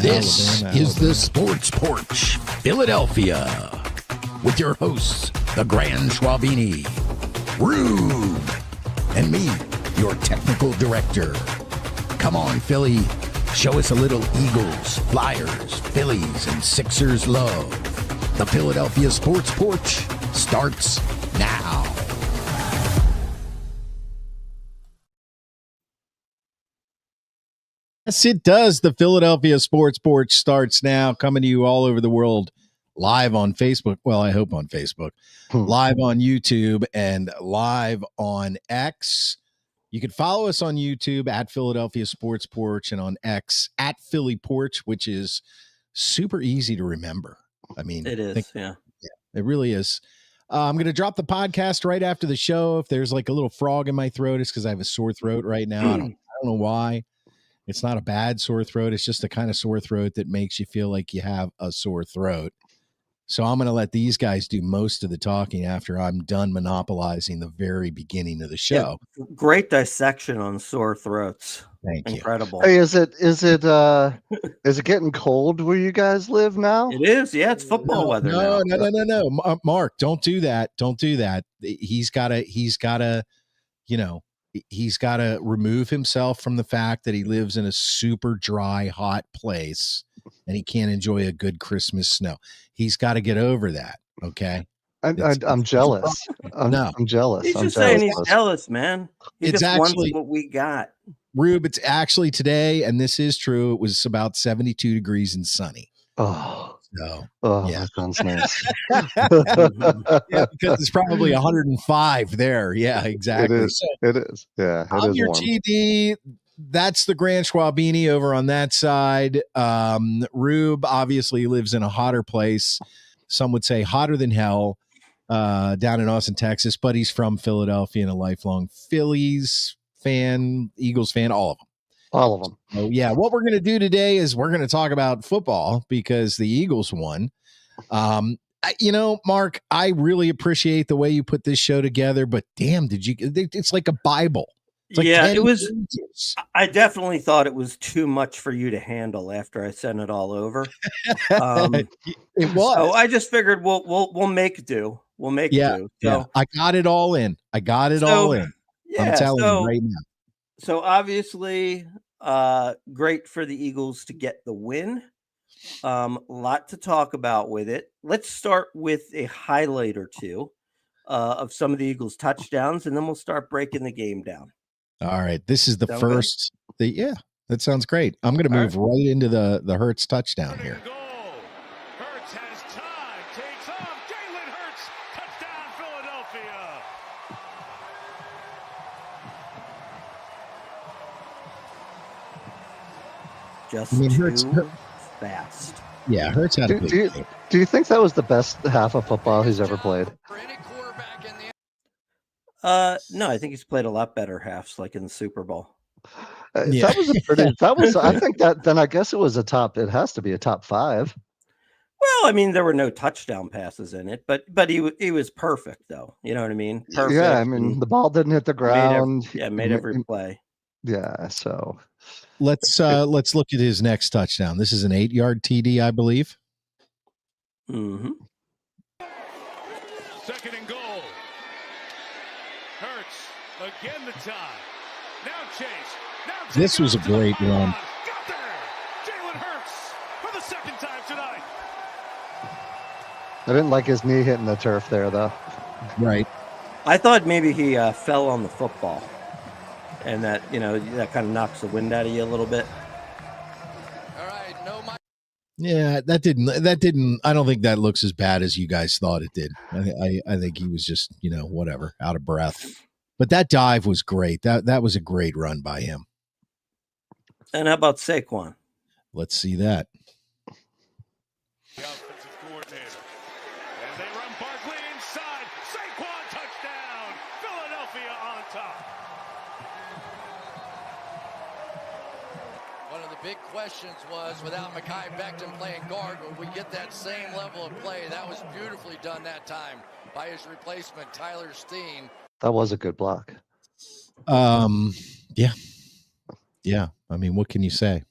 This is the Sports Porch, Philadelphia, with your hosts, the Grand Schwabini, Rube, and me, your technical director. Come on, Philly, show us a little Eagles, Flyers, Phillies, and Sixers love. The Philadelphia Sports Porch starts now. Yes, it does. The Philadelphia Sports Porch starts now, coming to you all over the world, live on Facebook. Well, I hope on Facebook, live on YouTube, and live on X. You can follow us on YouTube at Philadelphia Sports Porch and on X at Philly Porch, which is super easy to remember. I mean, it is. Yeah, it really is. I'm going to drop the podcast right after the show. If there's like a little frog in my throat, it's because I have a sore throat right now. I don't know why. It's not a bad sore throat. It's just the kind of sore throat that makes you feel like you have a sore throat. So I'm going to let these guys do most of the talking after I'm done monopolizing the very beginning of the show. Yeah, great dissection on sore throats. Thank you. Incredible. Hey, is it getting cold where you guys live now? It is. Yeah, it's football weather now. No. Mark, don't do that. Don't do that. He's got to remove himself from the fact that he lives in a super dry, hot place and he can't enjoy a good Christmas snow. He's got to get over that. Okay. I'm jealous. I'm jealous. He's just saying he's jealous, man. He it's just wants actually what we got. Rube, it's actually today, and this is true. It was about 72 degrees and sunny. Oh, so, yeah, that sounds nice. Yeah, because it's probably 105 there. Yeah, exactly. It is. Yeah, I'm your warm. TD. That's the Grand Schwabini over on that side. Rube obviously lives in a hotter place. Some would say hotter than hell down in Austin, Texas, but he's from Philadelphia and a lifelong Phillies fan, Eagles fan, all of them. All of them. So, yeah, what we're going to do today is we're going to talk about football because the Eagles won. Mark, I really appreciate the way you put this show together, but damn, it's like a Bible. Like it was. Pages. I definitely thought it was too much for you to handle after I sent it all over. It was. So I just figured we'll make do. We'll make do. So, yeah, I got it all in. all in. Yeah, I'm telling you right now. So obviously, great for the Eagles to get the win. A lot to talk about with it. Let's start with a highlight or two of some of the Eagles' touchdowns, and then we'll start breaking the game down. All right. This is the first. That sounds great. I'm going to move right into the Hurts touchdown here. Hurts has time. Takes off. Jalen Hurts. Touchdown, Philadelphia. Just too fast. Yeah, Hurts had a big game. Do you think that was the best half of football he's ever played? No, I think he's played a lot better halves, like in the Super Bowl. That was. I think that. Then I guess it was a top. It has to be a top 5. Well, I mean, there were no touchdown passes in it, but he was perfect, though. You know what I mean? Perfect. Yeah, I mean, the ball didn't hit the ground. Made every play. Yeah, so let's look at his next touchdown. This is an 8-yard TD, I believe. Mm-hmm. Second and goal. Hurts again the tie. Now Chase. This was a great run. Got there. Jalen Hurts for the second time tonight. I didn't like his knee hitting the turf there, though. Right. I thought maybe he fell on the football, and that that kind of knocks the wind out of you a little bit. All right, Yeah, that didn't. I don't think that looks as bad as you guys thought it did. I think he was just whatever, out of breath. But that dive was great. That was a great run by him. And how about Saquon? Let's see that. The offensive coordinator. And they run Barkley inside. Saquon touchdown. Philadelphia on top. One of the big questions was, without Mekhi Becton playing guard, would we get that same level of play? That was beautifully done that time by his replacement, Tyler Steen. That was a good block. Yeah. I mean, what can you say?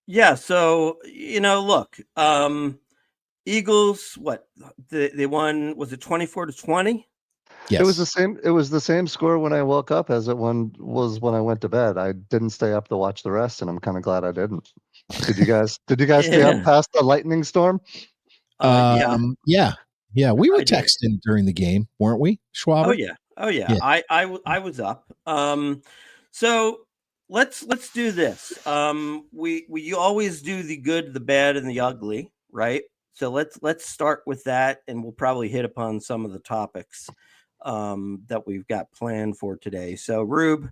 Yeah. So, look, Eagles, what they won, was it 24-20? It was the Yes. same. It was the same score when I woke up as it was when I went to bed. I didn't stay up to watch the rest, and I'm kind of glad I didn't. Did you guys? Did you guys stay up Yeah. past the lightning storm? Yeah, Yeah. Yeah. We were I did. texting during the game, weren't we, Oh Schwaber? yeah. Oh yeah. Yeah. I was up. So let's do this. We always do the good, the bad, and the ugly, right? So let's start with that, and we'll probably hit upon some of the topics that we've got planned for today. So Rube,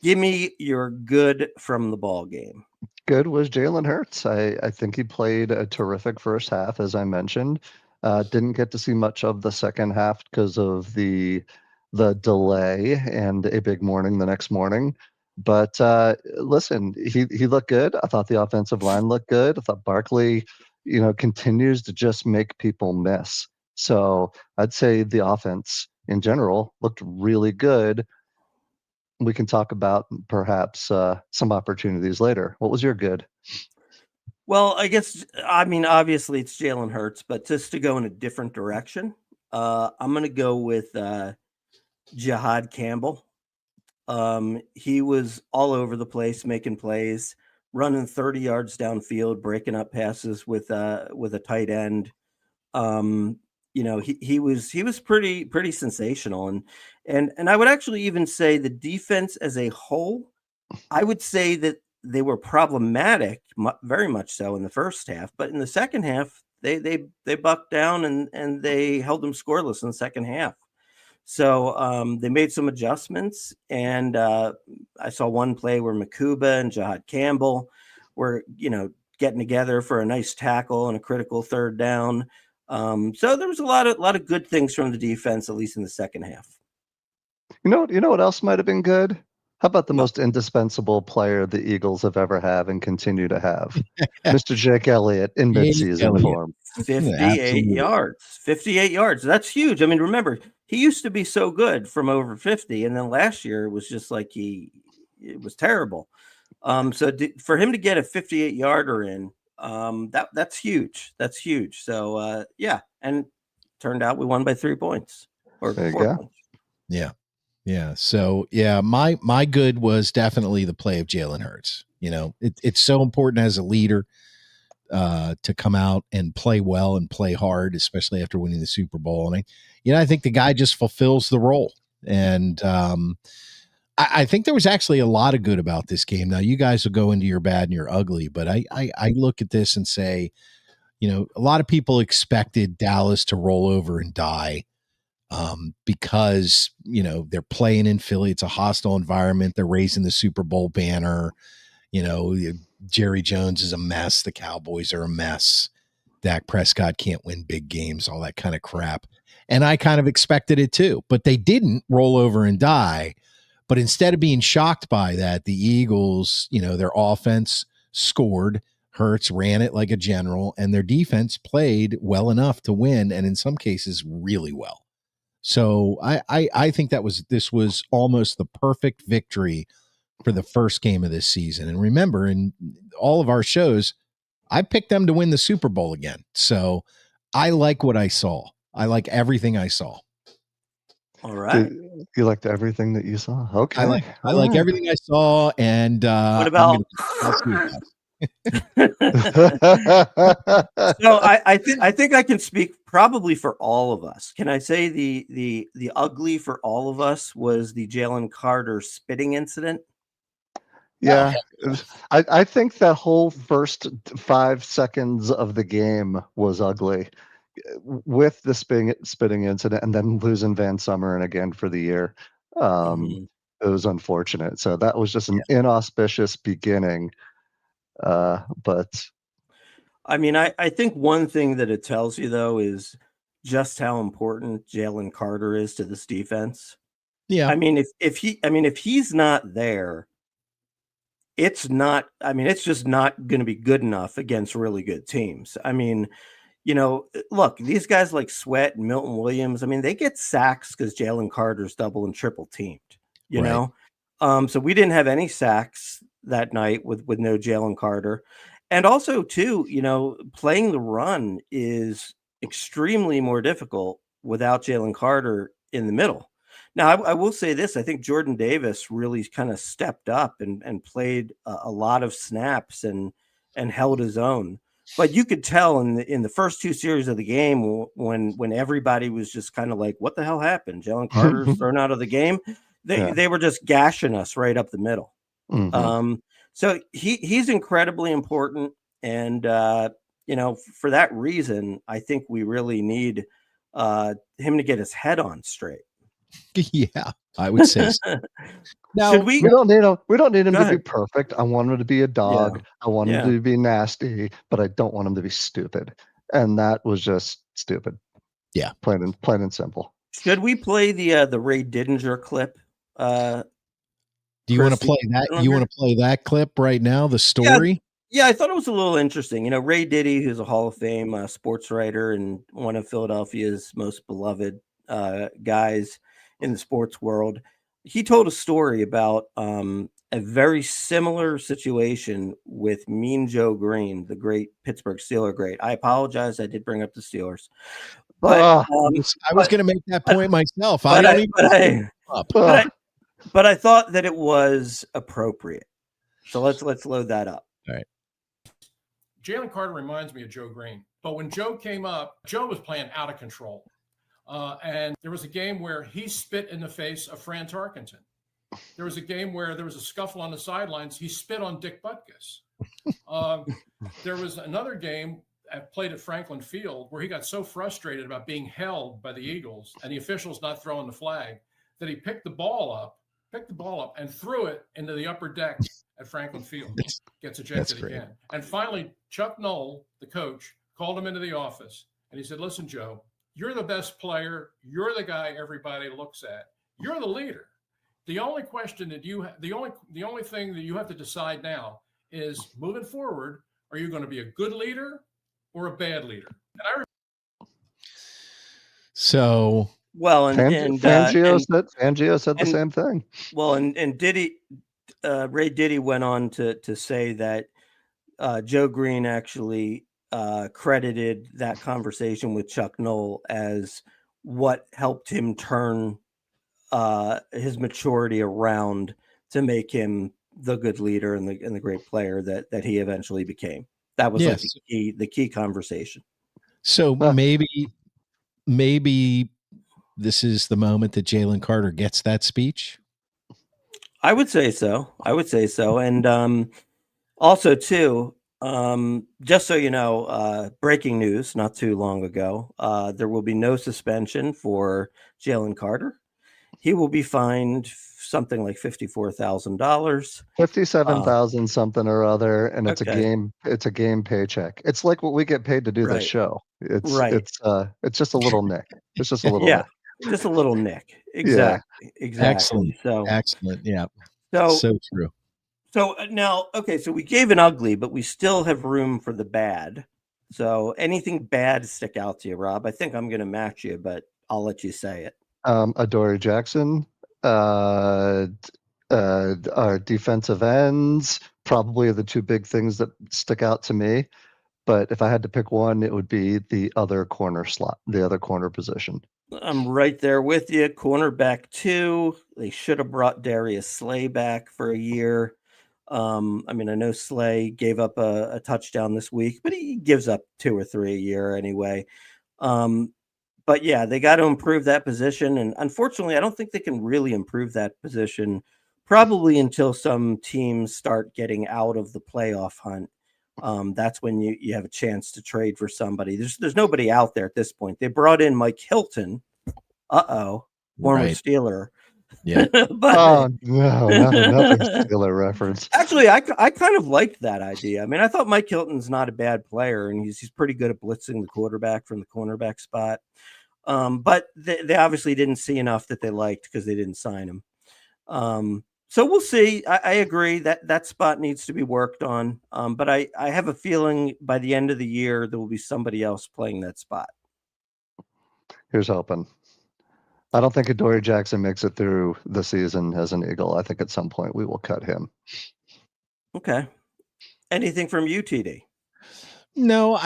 give me your good from the ball game. Good was Jalen Hurts. I think he played a terrific first half, as I mentioned. Didn't get to see much of the second half because of the delay and a big morning the next morning. But listen, he looked good. I thought the offensive line looked good. I thought Barkley, continues to just make people miss. So I'd say the offense in general looked really good. We can talk about perhaps some opportunities later. What was your good? Well, obviously it's Jalen Hurts, but just to go in a different direction, I'm going to go with Jihad Campbell. He was all over the place, making plays, running 30 yards downfield, breaking up passes with a tight end. He was pretty sensational, and I would actually even say the defense as a whole, I would say that they were problematic, very much so in the first half, but in the second half, they bucked down and they held them scoreless in the second half. So they made some adjustments, and I saw one play where Makuba and Jihad Campbell were, getting together for a nice tackle and a critical third down. So there was a lot of good things from the defense, at least in the second half. You know what else might have been good? How about the Well, most indispensable player the Eagles have ever have and continue to have? Mr. Jake Elliott in Jake midseason Elliott. form. 58 Absolutely. yards. 58 yards. That's huge. I mean, remember, he used to be so good from over 50, and then last year it was just like it was terrible. For him to get a 58 yarder in, that's huge. That's huge. So yeah, and turned out we won by 3 points or There you 4 go. points. Yeah. Yeah. So yeah, my good was definitely the play of Jalen Hurts. It's so important as a leader to come out and play well and play hard, especially after winning the Super Bowl. And I think the guy just fulfills the role. And I think there was actually a lot of good about this game. Now you guys will go into your bad and your ugly, but I look at this and say, a lot of people expected Dallas to roll over and die because they're playing in Philly. It's a hostile environment. They're raising the Super Bowl banner. Jerry Jones is a mess. The Cowboys are a mess. Dak Prescott can't win big games, all that kind of crap. And I kind of expected it too, but they didn't roll over and die. But instead of being shocked by that, the Eagles, their offense scored. Hurts ran it like a general, and their defense played well enough to win, and in some cases, really well. So I think this was almost the perfect victory for the first game of this season. And remember, in all of our shows, I picked them to win the Super Bowl again. So I like what I saw. I like everything I saw. All right. You liked everything that you saw? Okay. I All like right. everything I saw, and What I'm about? gonna I'll see you guys. So I think I can speak probably for all of us. Can I say the ugly for all of us was the Jalen Carter spitting incident? Yeah. I think that whole first 5 seconds of the game was ugly with the spitting incident and then losing Van Summeren again for the year. Mhm. It was unfortunate. So that was just an inauspicious beginning. But I mean, I think one thing that it tells you though is just how important Jalen Carter is to this defense. Yeah, I mean, if he's not there, it's just not going to be good enough against really good teams. I mean, look, these guys like Sweat and Milton Williams, I mean, they get sacks because Jalen Carter's double and triple teamed, you right. know? So we didn't have any sacks that night with no Jalen Carter. And also, too, playing the run is extremely more difficult without Jalen Carter in the middle. Now, I will say this. I think Jordan Davis really kind of stepped up and played a lot of snaps and held his own. But you could tell in the first two series of the game when everybody was just kind of like, what the hell happened? Jalen Carter's thrown out of the game. They were just gashing us right up the middle. So he's incredibly important. And, for that reason, I think we really need him to get his head on straight. Yeah, I would say so. Now, Should we don't need him. We don't need him Go to ahead. be perfect. I want him to be a dog. Yeah. I want him Yeah. to be nasty, but I don't want him to be stupid. And that was just stupid. Yeah. Plain and simple. Should we play the Ray Didinger clip? Do you want to Chris, play that? You want to play that clip right now? The story? Yeah, I thought it was a little interesting. Ray Diddy, who's a Hall of Fame sports writer and one of Philadelphia's most beloved guys in the sports world, he told a story about a very similar situation with Mean Joe Green, the great Pittsburgh Steeler great. I apologize, I did bring up the Steelers. But I was going to make that point myself. But I thought that it was appropriate. So let's load that up. All right. Jalen Carter reminds me of Joe Green. But when Joe came up, Joe was playing out of control. And there was a game where he spit in the face of Fran Tarkenton. There was a game where there was a scuffle on the sidelines. He spit on Dick Butkus. There was another game played at Franklin Field where he got so frustrated about being held by the Eagles and the officials not throwing the flag that he picked the ball up and threw it into the upper deck at Franklin Field. Gets ejected again. And finally, Chuck Noll, the coach, called him into the office and he said, listen, Joe, you're the best player. You're the guy everybody looks at. You're the leader. The only question that the only thing that you have to decide now is moving forward, are you going to be a good leader or a bad leader? And so well, Fangio said the same thing. Well, and Diddy, Ray Diddy went on to say that Joe Green actually credited that conversation with Chuck Noll as what helped him turn his maturity around to make him the good leader and the great player that he eventually became. That was like the key conversation. So maybe this is the moment that Jalen Carter gets that speech. I would say so. And also too, just so you know, breaking news not too long ago, there will be no suspension for Jalen Carter. He will be fined something like $54,000, $57,000 something or other, and it's a game. It's a game paycheck. It's like what we get paid to do this show. It's just a little nick. It's just a little nick. Just a little nick. Exactly. Excellent. So excellent. Yeah. So true. So now, okay, so we gave an ugly, but we still have room for the bad. So anything bad stick out to you, Rob? I think I'm going to match you, but I'll let you say it. Adoree Jackson, our defensive ends, probably the two big things that stick out to me. But if I had to pick one, it would be the other corner slot, the other corner position. I'm right there with you. Cornerback 2. They should have brought Darius Slay back for a year. I know Slay gave up a touchdown this week, but he gives up 2 or 3 a year anyway. But yeah, they got to improve that position. And unfortunately, I don't think they can really improve that position probably until some teams start getting out of the playoff hunt. That's when you have a chance to trade for somebody. There's nobody out there at this point. They brought in Mike Hilton. Former Steeler. Yeah. But no, nothing Steeler reference. Actually, I kind of liked that idea. I mean, I thought Mike Hilton's not a bad player, and he's pretty good at blitzing the quarterback from the cornerback spot. But they obviously didn't see enough that they liked because they didn't sign him. So we'll see. I agree that spot needs to be worked on. But I have a feeling by the end of the year there will be somebody else playing that spot. Here's hoping. I don't think Adoree Jackson makes it through the season as an Eagle. I think at some point we will cut him. Okay. Anything from you, TD? No,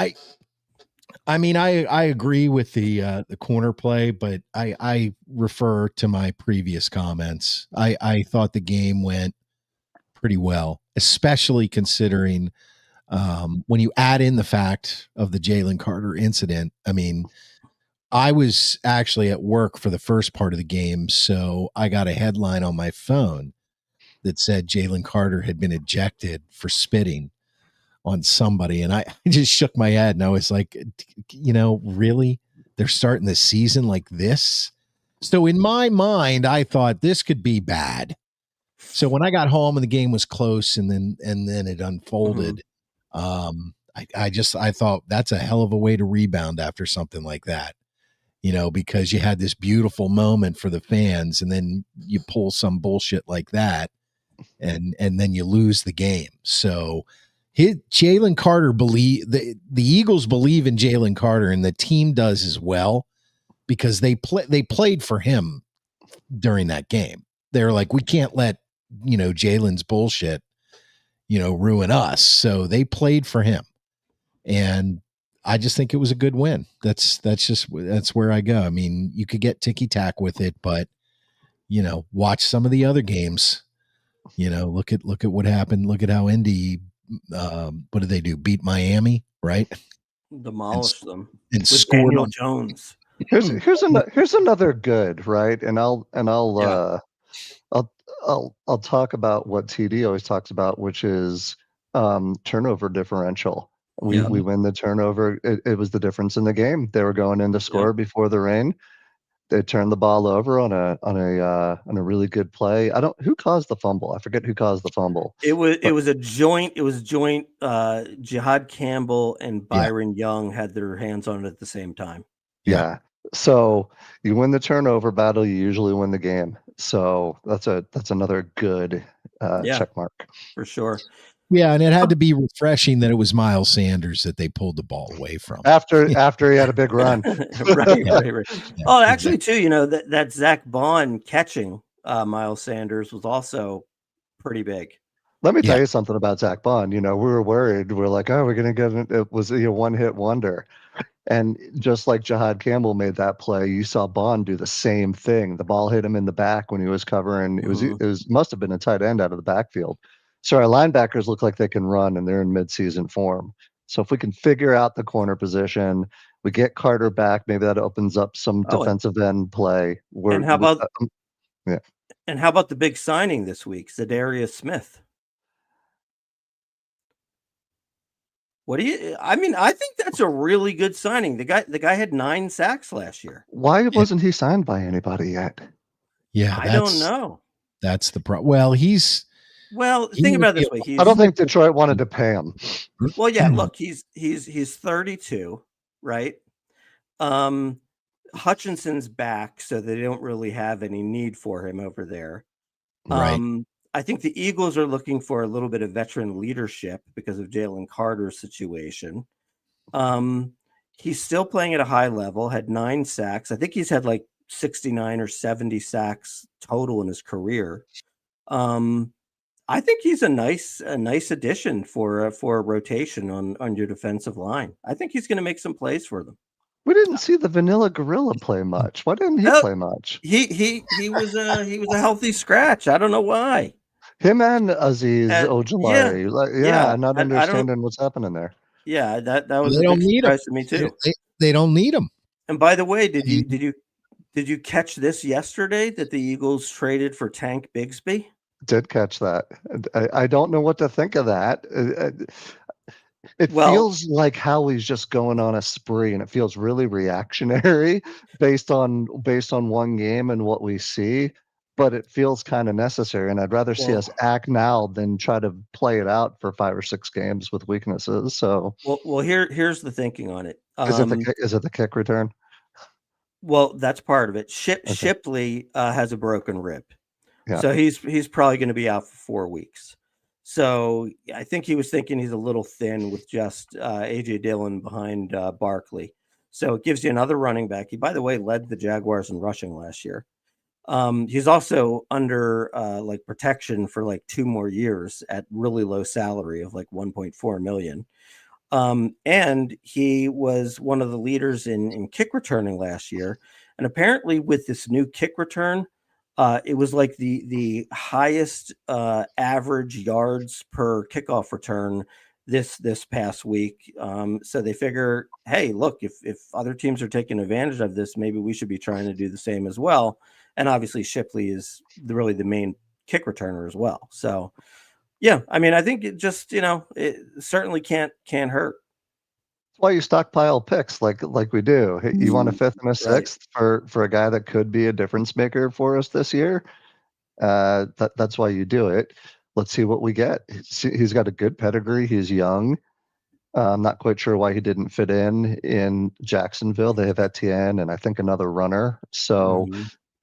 I mean, I agree with the corner play, but I refer to my previous comments. I thought the game went pretty well, especially considering when you add in the fact of the Jalen Carter incident. I mean, I was actually at work for the first part of the game, so I got a headline on my phone that said Jalen Carter had been ejected for spitting on somebody, and I just shook my head and I was like, really? They're starting the season like this? So in my mind, I thought this could be bad. So when I got home and the game was close and then it unfolded, I thought that's a hell of a way to rebound after something like that. Because you had this beautiful moment for the fans and then you pull some bullshit like that and then you lose the game. So Jalen Carter the Eagles believe in Jalen Carter and the team does as well because they played for him during that game. They're like, we can't let, Jalen's bullshit, ruin us. So they played for him. And I just think it was a good win. That's where I go. I mean, you could get ticky tack with it, but watch some of the other games. Look at what happened. Look at how Indy, what did they do? Beat Miami, right? Demolished them and with scored Daniel on Jones. Here's another good, right? And I'll talk about what TD always talks about, which is turnover differential. We win the turnover. It was the difference in the game. They were going in to score before the rain. They turned the ball over on a really good play. Who caused the fumble? I forget who caused the fumble. It was a joint. Jihad Campbell and Byron Young had their hands on it at the same time. Yeah. So you win the turnover battle, you usually win the game. So that's another good check mark. For sure. Yeah, and it had to be refreshing that it was Miles Sanders that they pulled the ball away from. After he had a big run. right. Yeah, actually, too, that Zach Bond catching Miles Sanders was also pretty big. Let me tell you something about Zach Bond. We were worried. We're like, oh, we're going to get it. It was a one-hit wonder. And just like Jihad Campbell made that play, you saw Bond do the same thing. The ball hit him in the back when he was covering. It must have been a tight end out of the backfield. So our linebackers look like they can run, and they're in midseason form. So if we can figure out the corner position, we get Carter back. Maybe that opens up some defensive end play. And how about the big signing this week, Zadarius Smith? I think that's a really good signing. The guy had 9 sacks last year. Why wasn't he signed by anybody yet? Yeah, I don't know. That's the problem. Well, think about it this way. I don't think Detroit wanted to pay him. Well, yeah, look, he's 32, right? Hutchinson's back, so they don't really have any need for him over there. Right. I think the Eagles are looking for a little bit of veteran leadership because of Jalen Carter's situation. He's still playing at a high level, had 9 sacks. I think he's had like 69 or 70 sacks total in his career. I think he's a nice addition for a rotation on your defensive line. I think he's going to make some plays for them. We didn't see the Vanilla Gorilla play much. Why didn't he play much? He was a healthy scratch. I don't know why. Him and Aziz Ojulari. Not understanding what's happening there. Yeah, that was a big surprise to me too. They don't need him. And by the way, did you catch this yesterday that the Eagles traded for Tank Bigsby? Did catch that. I don't know what to think of that. It feels like Howie's just going on a spree, and it feels really reactionary based on one game and what we see. But it feels kind of necessary, and I'd rather see us act now than try to play it out for 5 or 6 games with weaknesses. So, here's the thinking on it. Is it the kick return? Well, that's part of it. Shipley has a broken rib, so he's probably going to be out for 4 weeks. So I think he was thinking he's a little thin with just AJ Dillon behind Barkley. So it gives you another running back. He, by the way, led the Jaguars in rushing last year. He's also under like protection for like 2 more years at really low salary of like 1.4 million. And he was one of the leaders in kick returning last year. And apparently with this new kick return, it was like the highest average yards per kickoff return this past week. So they figure, hey, look, if other teams are taking advantage of this, maybe we should be trying to do the same as well. And obviously Shipley is really the main kick returner as well. So yeah, I mean, I think it just, it certainly can't hurt. That's why you stockpile picks like we do. You want a fifth and a sixth for a guy that could be a difference maker for us this year. That's why you do it. Let's see what we get. He's got a good pedigree. He's young. I'm not quite sure why he didn't fit in Jacksonville. They have Etienne and I think another runner. So,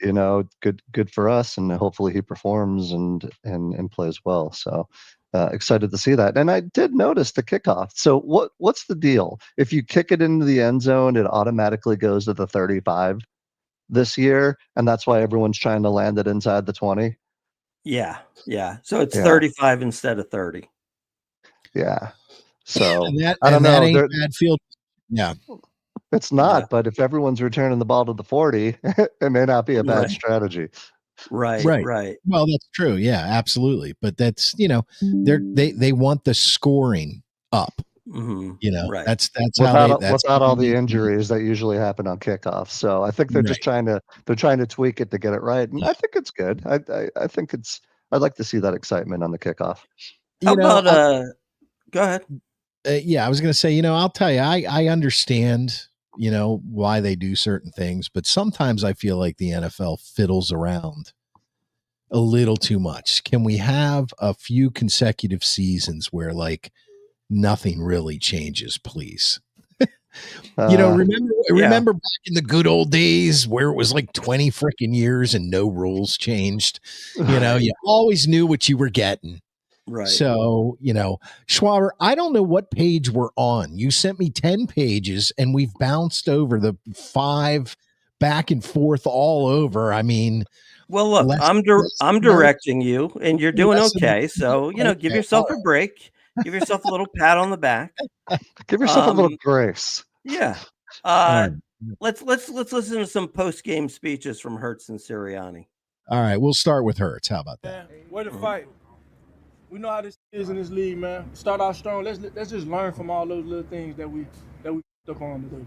good for us, and hopefully he performs and plays well. So excited to see that. And I did notice the kickoff. So what's the deal? If you kick it into the end zone, it automatically goes to the 35 this year, and that's why everyone's trying to land it inside the 20. Yeah. So it's 35 instead of 30. Yeah. So I don't know. That ain't bad field. Yeah. It's not, but if everyone's returning the ball to the 40, it may not be a bad strategy. Right. Well, that's true. Yeah, absolutely. But that's, they want the scoring up. Right. That's without all the injuries that usually happen on kickoff. So I think they're just trying to tweak it to get it right. And I think it's good. I think I'd like to see that excitement on the kickoff. How about go ahead. I was going to say, I'll tell you, I understand, why they do certain things, but sometimes I feel like the NFL fiddles around a little too much. Can we have a few consecutive seasons where like nothing really changes, please? Remember back in the good old days where it was like 20 freaking years and no rules changed. You always knew what you were getting. Right. So, Schwaber, I don't know what page we're on. You sent me 10 pages and we've bounced over the 5 back and forth all over. I mean, well, look, I'm directing you and you're doing okay. So, give yourself a break. Give yourself a little pat on the back. Give yourself a little grace. Yeah. Let's listen to some post-game speeches from Hurts and Sirianni. All right, we'll start with Hurts. How about that? Where to fight? We know how this is in this league, man. Start out strong. Let's just learn from all those little things that we up on today,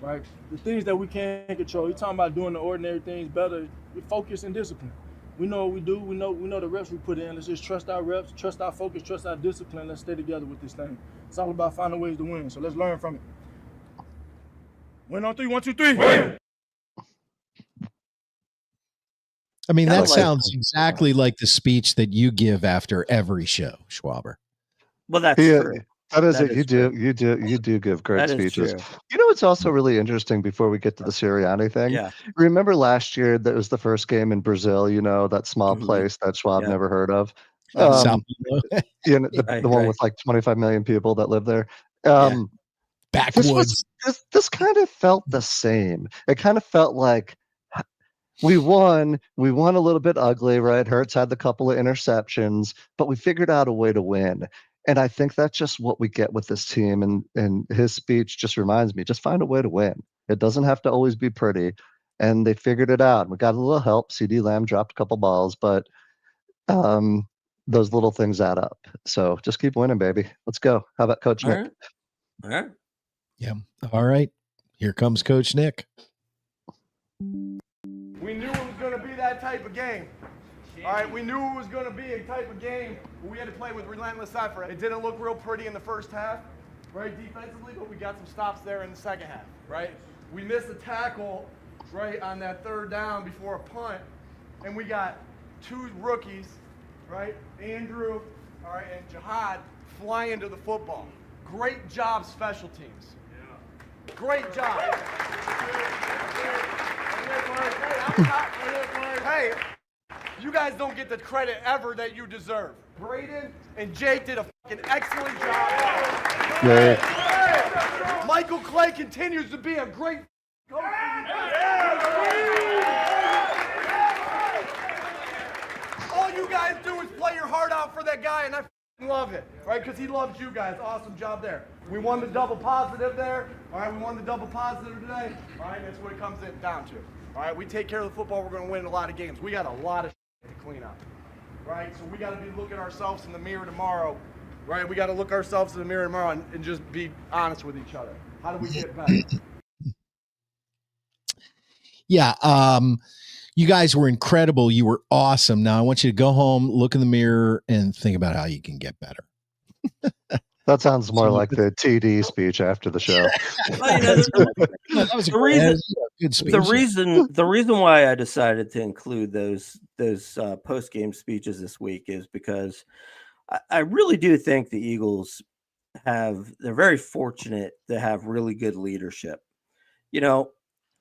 right? The things that we can't control. You're talking about doing the ordinary things better. We focus and discipline. We know what we do. We know the reps we put in. Let's just trust our reps, trust our focus, trust our discipline. Let's stay together with this thing. It's all about finding ways to win. So let's learn from it. Win on 3. 1, 2, 3. Win. I mean, that sounds exactly like the speech that you give after every show, Schwaber. Well, that's true. That is it. You do give great speeches. It's also really interesting before we get to the Sirianni thing. Yeah. Remember last year that was the first game in Brazil, that small place that Schwab never heard of. The one with like 25 million people that live there. Backwoods. This kind of felt the same. It kind of felt like we won a little bit ugly, right? Hurts had the couple of interceptions, but we figured out a way to win. And I think that's just what we get with this team. And his speech just reminds me, just find a way to win. It doesn't have to always be pretty. And they figured it out. We got a little help. CD Lamb dropped a couple balls, but those little things add up. So just keep winning, baby. Let's go. How about Coach Nick? All right. Yeah. All right. Here comes Coach Nick. We knew it was going to be that type of game. All right, we knew it was going to be a type of game where we had to play with relentless effort. It didn't look real pretty in the first half, right, defensively, but we got some stops there in the second half, right? We missed a tackle, right, on that third down before a punt, and we got 2 rookies, right, Andrew, all right, and Jihad flying to the football. Great job, special teams. Yeah. Great job. Hey, you guys don't get the credit ever that you deserve. Braden and Jake did a fucking excellent job. Yeah. Michael Clay continues to be a great coach. you guys do is play your heart out for that guy, and I love it, right? Because he loves you guys. Awesome job there. We won the double positive there. All right, we won the double positive today. All right, that's what it comes down to. All right, we take care of the football, we're going to win a lot of games. We got a lot of to clean up, right? So we got to be looking ourselves in the mirror tomorrow, right? We got to look ourselves in the mirror tomorrow and just be honest with each other. How do we get better? Yeah, you guys were incredible. You were awesome. Now I want you to go home, look in the mirror, and think about how you can get better. That sounds more like the TD speech after the show. Well, that was a good speech. The reason why I decided to include those post game speeches this week is because I really do think the Eagles they're very fortunate to have really good leadership. You know,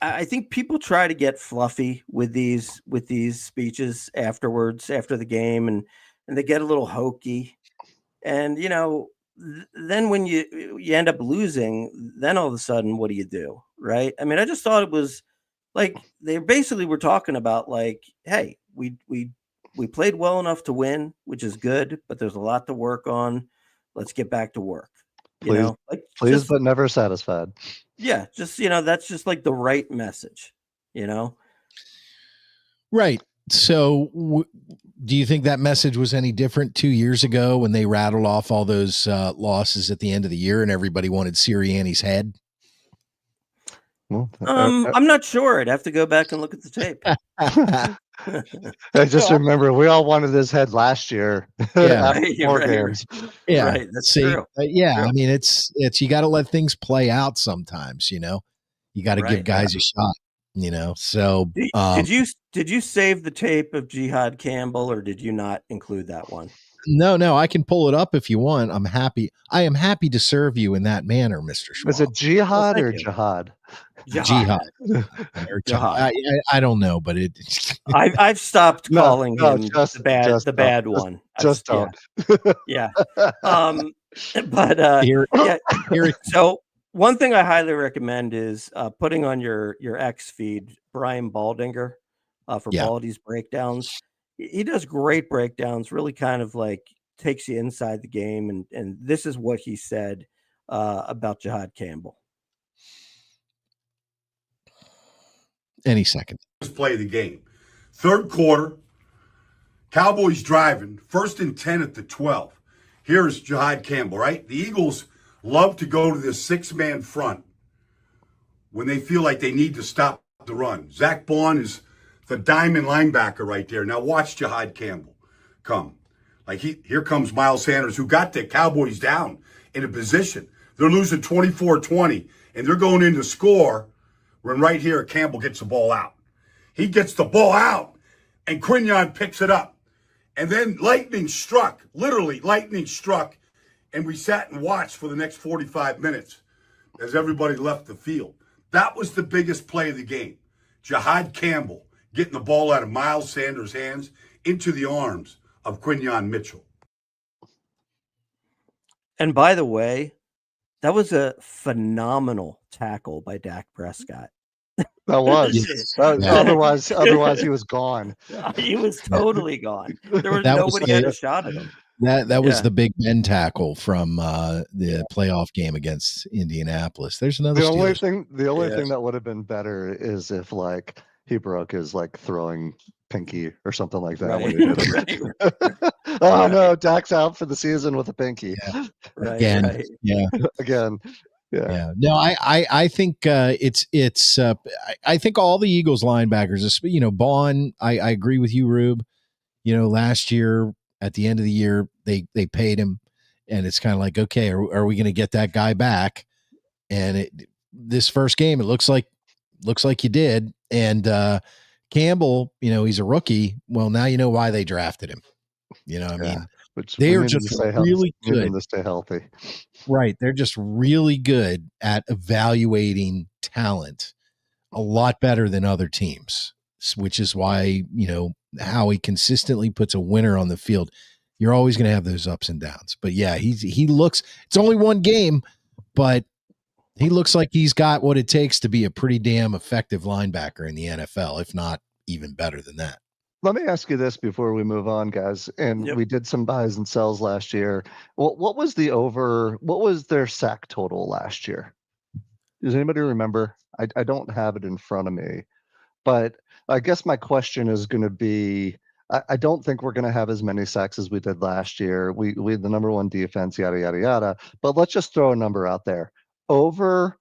I think people try to get fluffy with these speeches afterwards, after the game, and they get a little hokey. And, you know, then when you end up losing, then all of a sudden, what do you do? Right. I mean, I just thought it was like they basically were talking about like, hey, we played well enough to win, which is good, but there's a lot to work on. Let's get back to work. Please, but never satisfied. Yeah. Just, you know, that's just like the right message, you know? Right. So do you think that message was any different 2 years ago when they rattled off all those losses at the end of the year and everybody wanted Sirianni's head? Well, I'm not sure. I'd have to go back and look at the tape. I just remember we all wanted his head last year. Yeah, after 4 games. Yeah, right. That's true. Yeah, True. I mean, it's you got to let things play out sometimes. You know, you got to give guys a shot. You know, so did you save the tape of Jihad Campbell, or did you not include that one? No, I can pull it up if you want. I am happy to serve you in that manner, Mr. Schwab. Is it jihad or you. jihad? Jihad. I don't know, but I've stopped calling him just the bad one. Just don't. Yeah. But here. So one thing I highly recommend is putting on your X feed Brian Baldinger for Baldy's breakdowns. He does great breakdowns, really kind of like takes you inside the game. And this is what he said about Jihad Campbell. Any second. Play the game. Third quarter, Cowboys driving, 1st and 10 at the 12. Here's Jihad Campbell, right? The Eagles love to go to this 6-man front when they feel like they need to stop the run. Zach Bond is the diamond linebacker right there. Now watch Jihad Campbell come. Like here comes Miles Sanders, who got the Cowboys down in a position. They're losing 24-20, and they're going in to score when right here Campbell gets the ball out. He gets the ball out, and Quinion picks it up. And then lightning struck, literally lightning struck, and we sat and watched for the next 45 minutes as everybody left the field. That was the biggest play of the game. Jihad Campbell getting the ball out of Miles Sanders' hands into the arms of Quinion Mitchell. And by the way, that was a phenomenal tackle by Dak Prescott. That was. Otherwise he was gone. He was totally gone. There was nobody had a shot at him. That was the Big Ben tackle from the playoff game against Indianapolis. There's another. The only thing that would have been better is if like he broke his like throwing pinky or something like that. Right. Oh no, Dak's out for the season with a pinky. Yeah. Right, Again. right. Yeah. Again. Yeah. No, I think it's I think all the Eagles linebackers, you know, Bond, I agree with you, Rube. You know, last year at the end of the year, they paid him, and it's kind of like, okay, are we going to get that guy back? And this first game, it looks like you did. And Campbell, you know, he's a rookie. Well, now you know why they drafted him. You know what I mean? They are just really good to stay healthy. Right. They're just really good at evaluating talent, a lot better than other teams, which is why, you know, Howie consistently puts a winner on the field. You're always going to have those ups and downs. But yeah, he looks, it's only one game, but he looks like he's got what it takes to be a pretty damn effective linebacker in the NFL, if not even better than that. Let me ask you this before we move on, guys. And Yep. we did some buys and sells last year. What was what was their sack total last year? Does anybody remember? I don't have it in front of me, but I guess my question is going to be, I don't think we're going to have as many sacks as we did last year. We the number one defense, yada, yada, yada. But let's just throw a number out there. Over,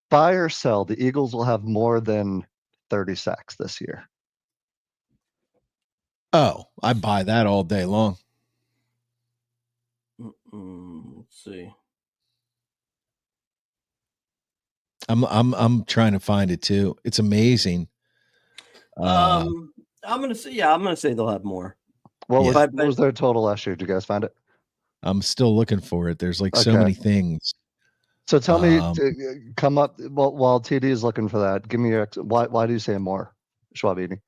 buy or sell, the Eagles will have more than 30 sacks this year. Oh, I buy that all day long. Let's see. I'm trying to find it too. It's amazing. I'm gonna say they'll have more. What was their total last year? Did you guys find it? I'm still looking for it. There's like so many things. So tell me, come up while TD is looking for that. Give me your why do you say more, Schwabini?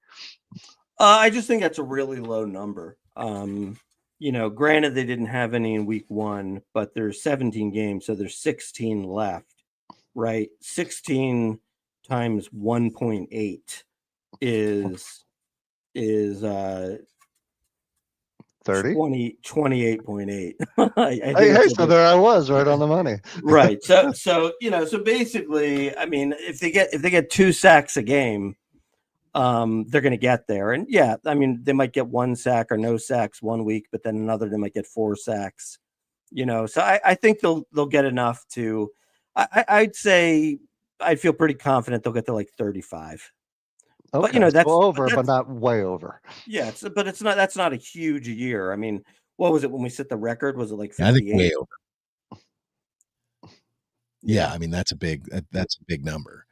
I just think that's a really low number. Granted they didn't have any in week 1, but there's 17 games, so there's 16 left, right? 16 times 1.8 is 30? 28.8. Hey, so there I was, right on the money. Right. So basically, I mean, if they get 2 sacks a game, they're going to get there. And yeah, I mean, they might get 1 sack or no sacks one week, but then another they might get 4 sacks. So I think they'll get enough to. I'd say I'd feel pretty confident they'll get to like 35. Okay, but that's over, but not way over. Yeah, that's not a huge year. I mean, what was it when we set the record? Was it like 58? I think way over. Yeah, I mean that's a big number.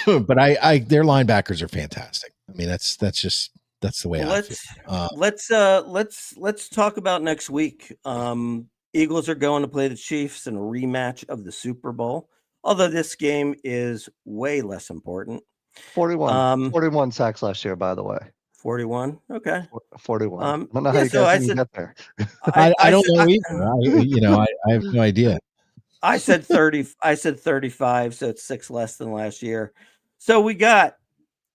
But their linebackers are fantastic. I mean that's the way I feel. Let's talk about next week. Eagles are going to play the Chiefs in a rematch of the Super Bowl. Although this game is way less important. 41 sacks last year, by the way. 41. Okay. 41. I don't know how you guys didn't get there. I don't know either. I have no idea. I said 30. I said 35, so it's 6 less than last year. So we got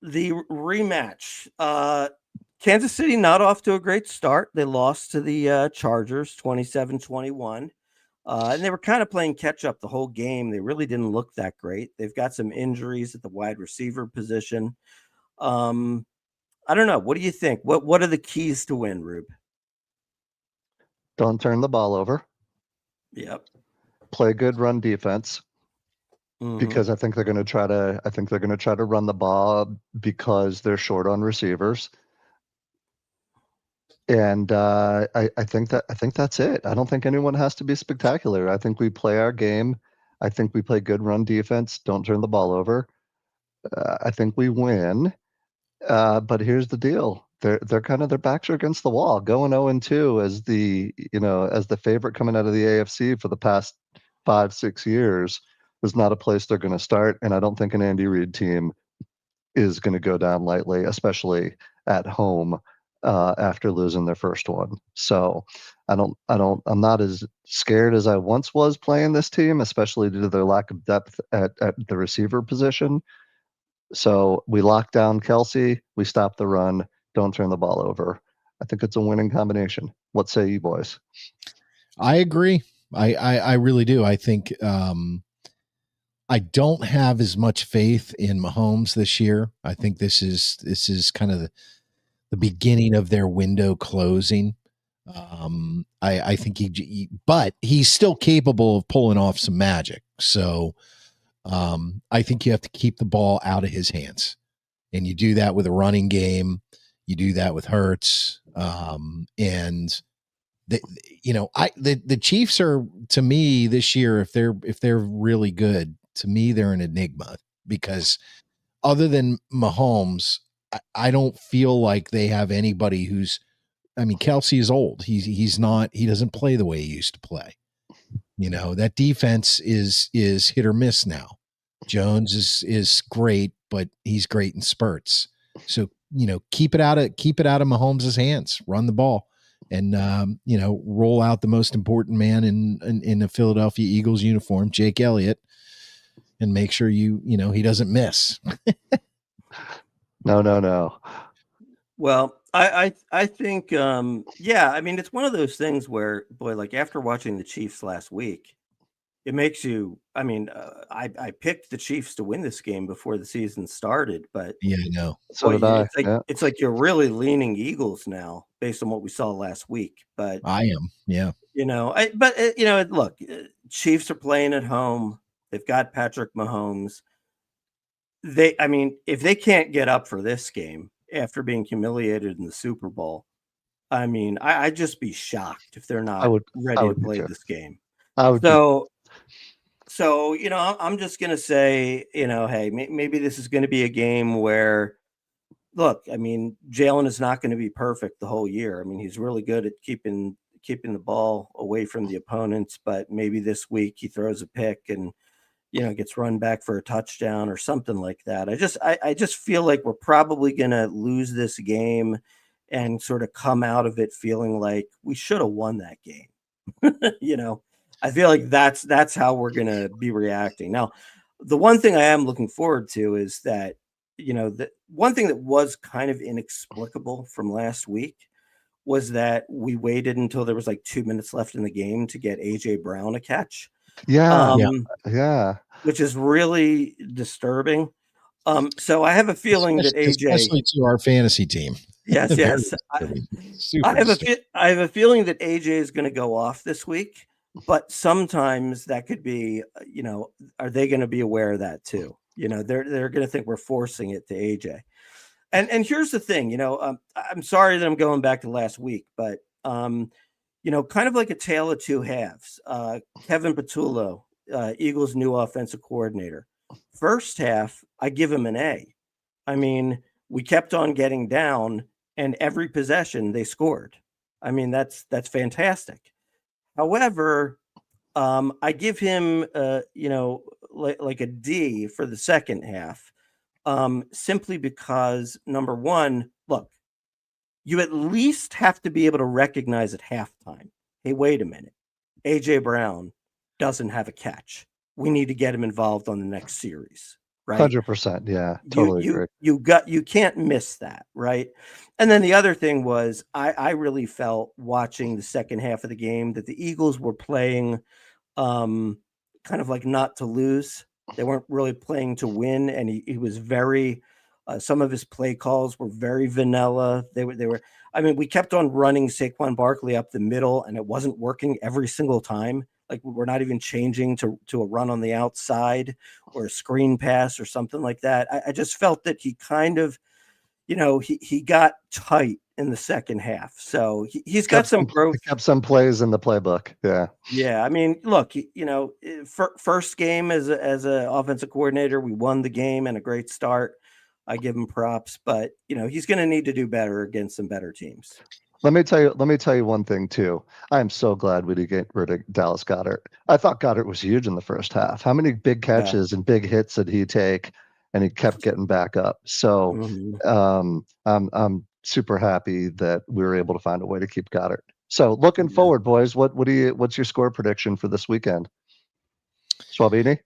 the rematch. Kansas City not off to a great start. They lost to the Chargers 27-21. And they were kind of playing catch up the whole game. They really didn't look that great. They've got some injuries at the wide receiver position. I don't know. What do you think? What are the keys to win, Rube? Don't turn the ball over. Yep. Play good run defense. Because I think they're going to try to run the ball because they're short on receivers. And I think that's it. I don't think anyone has to be spectacular. I think we play our game. I think we play good run defense. Don't turn the ball over. I think we win. But here's the deal: their backs are against the wall. Going 0-2 as the favorite coming out of the AFC for the past 5-6 years is not a place they're going to start. And I don't think an Andy Reid team is going to go down lightly, especially at home. After losing their first one. So I'm not as scared as I once was playing this team, especially due to their lack of depth at the receiver position. So we lock down Kelsey, we stop the run, don't turn the ball over. I think it's a winning combination. What say you boys? I agree. I really do. I think I don't have as much faith in Mahomes this year. I think this is kind of the beginning of their window closing. I think but he's still capable of pulling off some magic. So I think you have to keep the ball out of his hands, and you do that with a running game. You do that with Hurts, and the Chiefs are, to me this year, if they're really good, to me they're an enigma, because other than Mahomes, I don't feel like they have anybody who's. I mean, Kelsey is old. He doesn't play the way he used to play. That defense is hit or miss now. Jones is great, but he's great in spurts. So keep it out of Mahomes' hands. Run the ball, and roll out the most important man in the Philadelphia Eagles uniform, Jake Elliott, and make sure he doesn't miss. No. Well, I think yeah, I mean it's one of those things where boy, like after watching the Chiefs last week, it makes you I mean, I picked the Chiefs to win this game before the season started, but Yeah, I know. So boy, did I. it's like Yeah. it's like you're really leaning Eagles now based on what we saw last week. But I am. Yeah. look, Chiefs are playing at home. They've got Patrick Mahomes. I mean, if they can't get up for this game after being humiliated in the Super Bowl, I mean, I'd just be shocked if they're I not would I ready to would be play too. this game. I would be. So, I'm just gonna say, hey, maybe this is gonna be a game where, look, I mean, Jalen is not going to be perfect the whole year. I mean, he's really good at keeping the ball away from the opponents, but maybe this week he throws a pick and gets run back for a touchdown or something like that. I just feel like we're probably going to lose this game and sort of come out of it feeling like we should have won that game. you know, I feel like that's how we're going to be reacting. Now, the one thing I am looking forward to is that the one thing that was kind of inexplicable from last week was that we waited until there was like 2 minutes left in the game to get AJ Brown a catch. Yeah. Yeah. Yeah. Which is really disturbing. So I have a feeling that AJ, especially to our fantasy team. yes, Very yes, Super I disturbing. have a feeling that AJ is going to go off this week, but sometimes that could be, are they going to be aware of that too? They're going to think we're forcing it to AJ. And here's the thing, I'm sorry that I'm going back to last week, but kind of like a tale of two halves. Kevin Patullo, Eagles' new offensive coordinator. First half, I give him an A. I mean, we kept on getting down, and every possession they scored. I mean, that's fantastic. However, I give him, like a D for the second half, simply because number one, look, you at least have to be able to recognize at halftime. Hey, wait a minute. AJ Brown doesn't have a catch. We need to get him involved on the next series, right? 100%. Yeah. Totally agree. You can't miss that, right? And then the other thing was I really felt watching the second half of the game that the Eagles were playing kind of like not to lose. They weren't really playing to win, and he was very some of his play calls were very vanilla. They were I mean, we kept on running Saquon Barkley up the middle, and it wasn't working every single time. Like we're not even changing to a run on the outside or a screen pass or something like that. I just felt that he kind of, he got tight in the second half. So he's got some growth. Kept some plays in the playbook. Yeah. Yeah, I mean, look, first game as a offensive coordinator, we won the game and a great start. I give him props, but he's going to need to do better against some better teams. Let me tell you one thing too. I am so glad we did get rid of Dallas Goedert. I thought Goddard was huge in the first half. How many big catches and big hits did he take? And he kept getting back up. So I'm super happy that we were able to find a way to keep Goddard. So looking forward, boys, what's your score prediction for this weekend? Schwabini?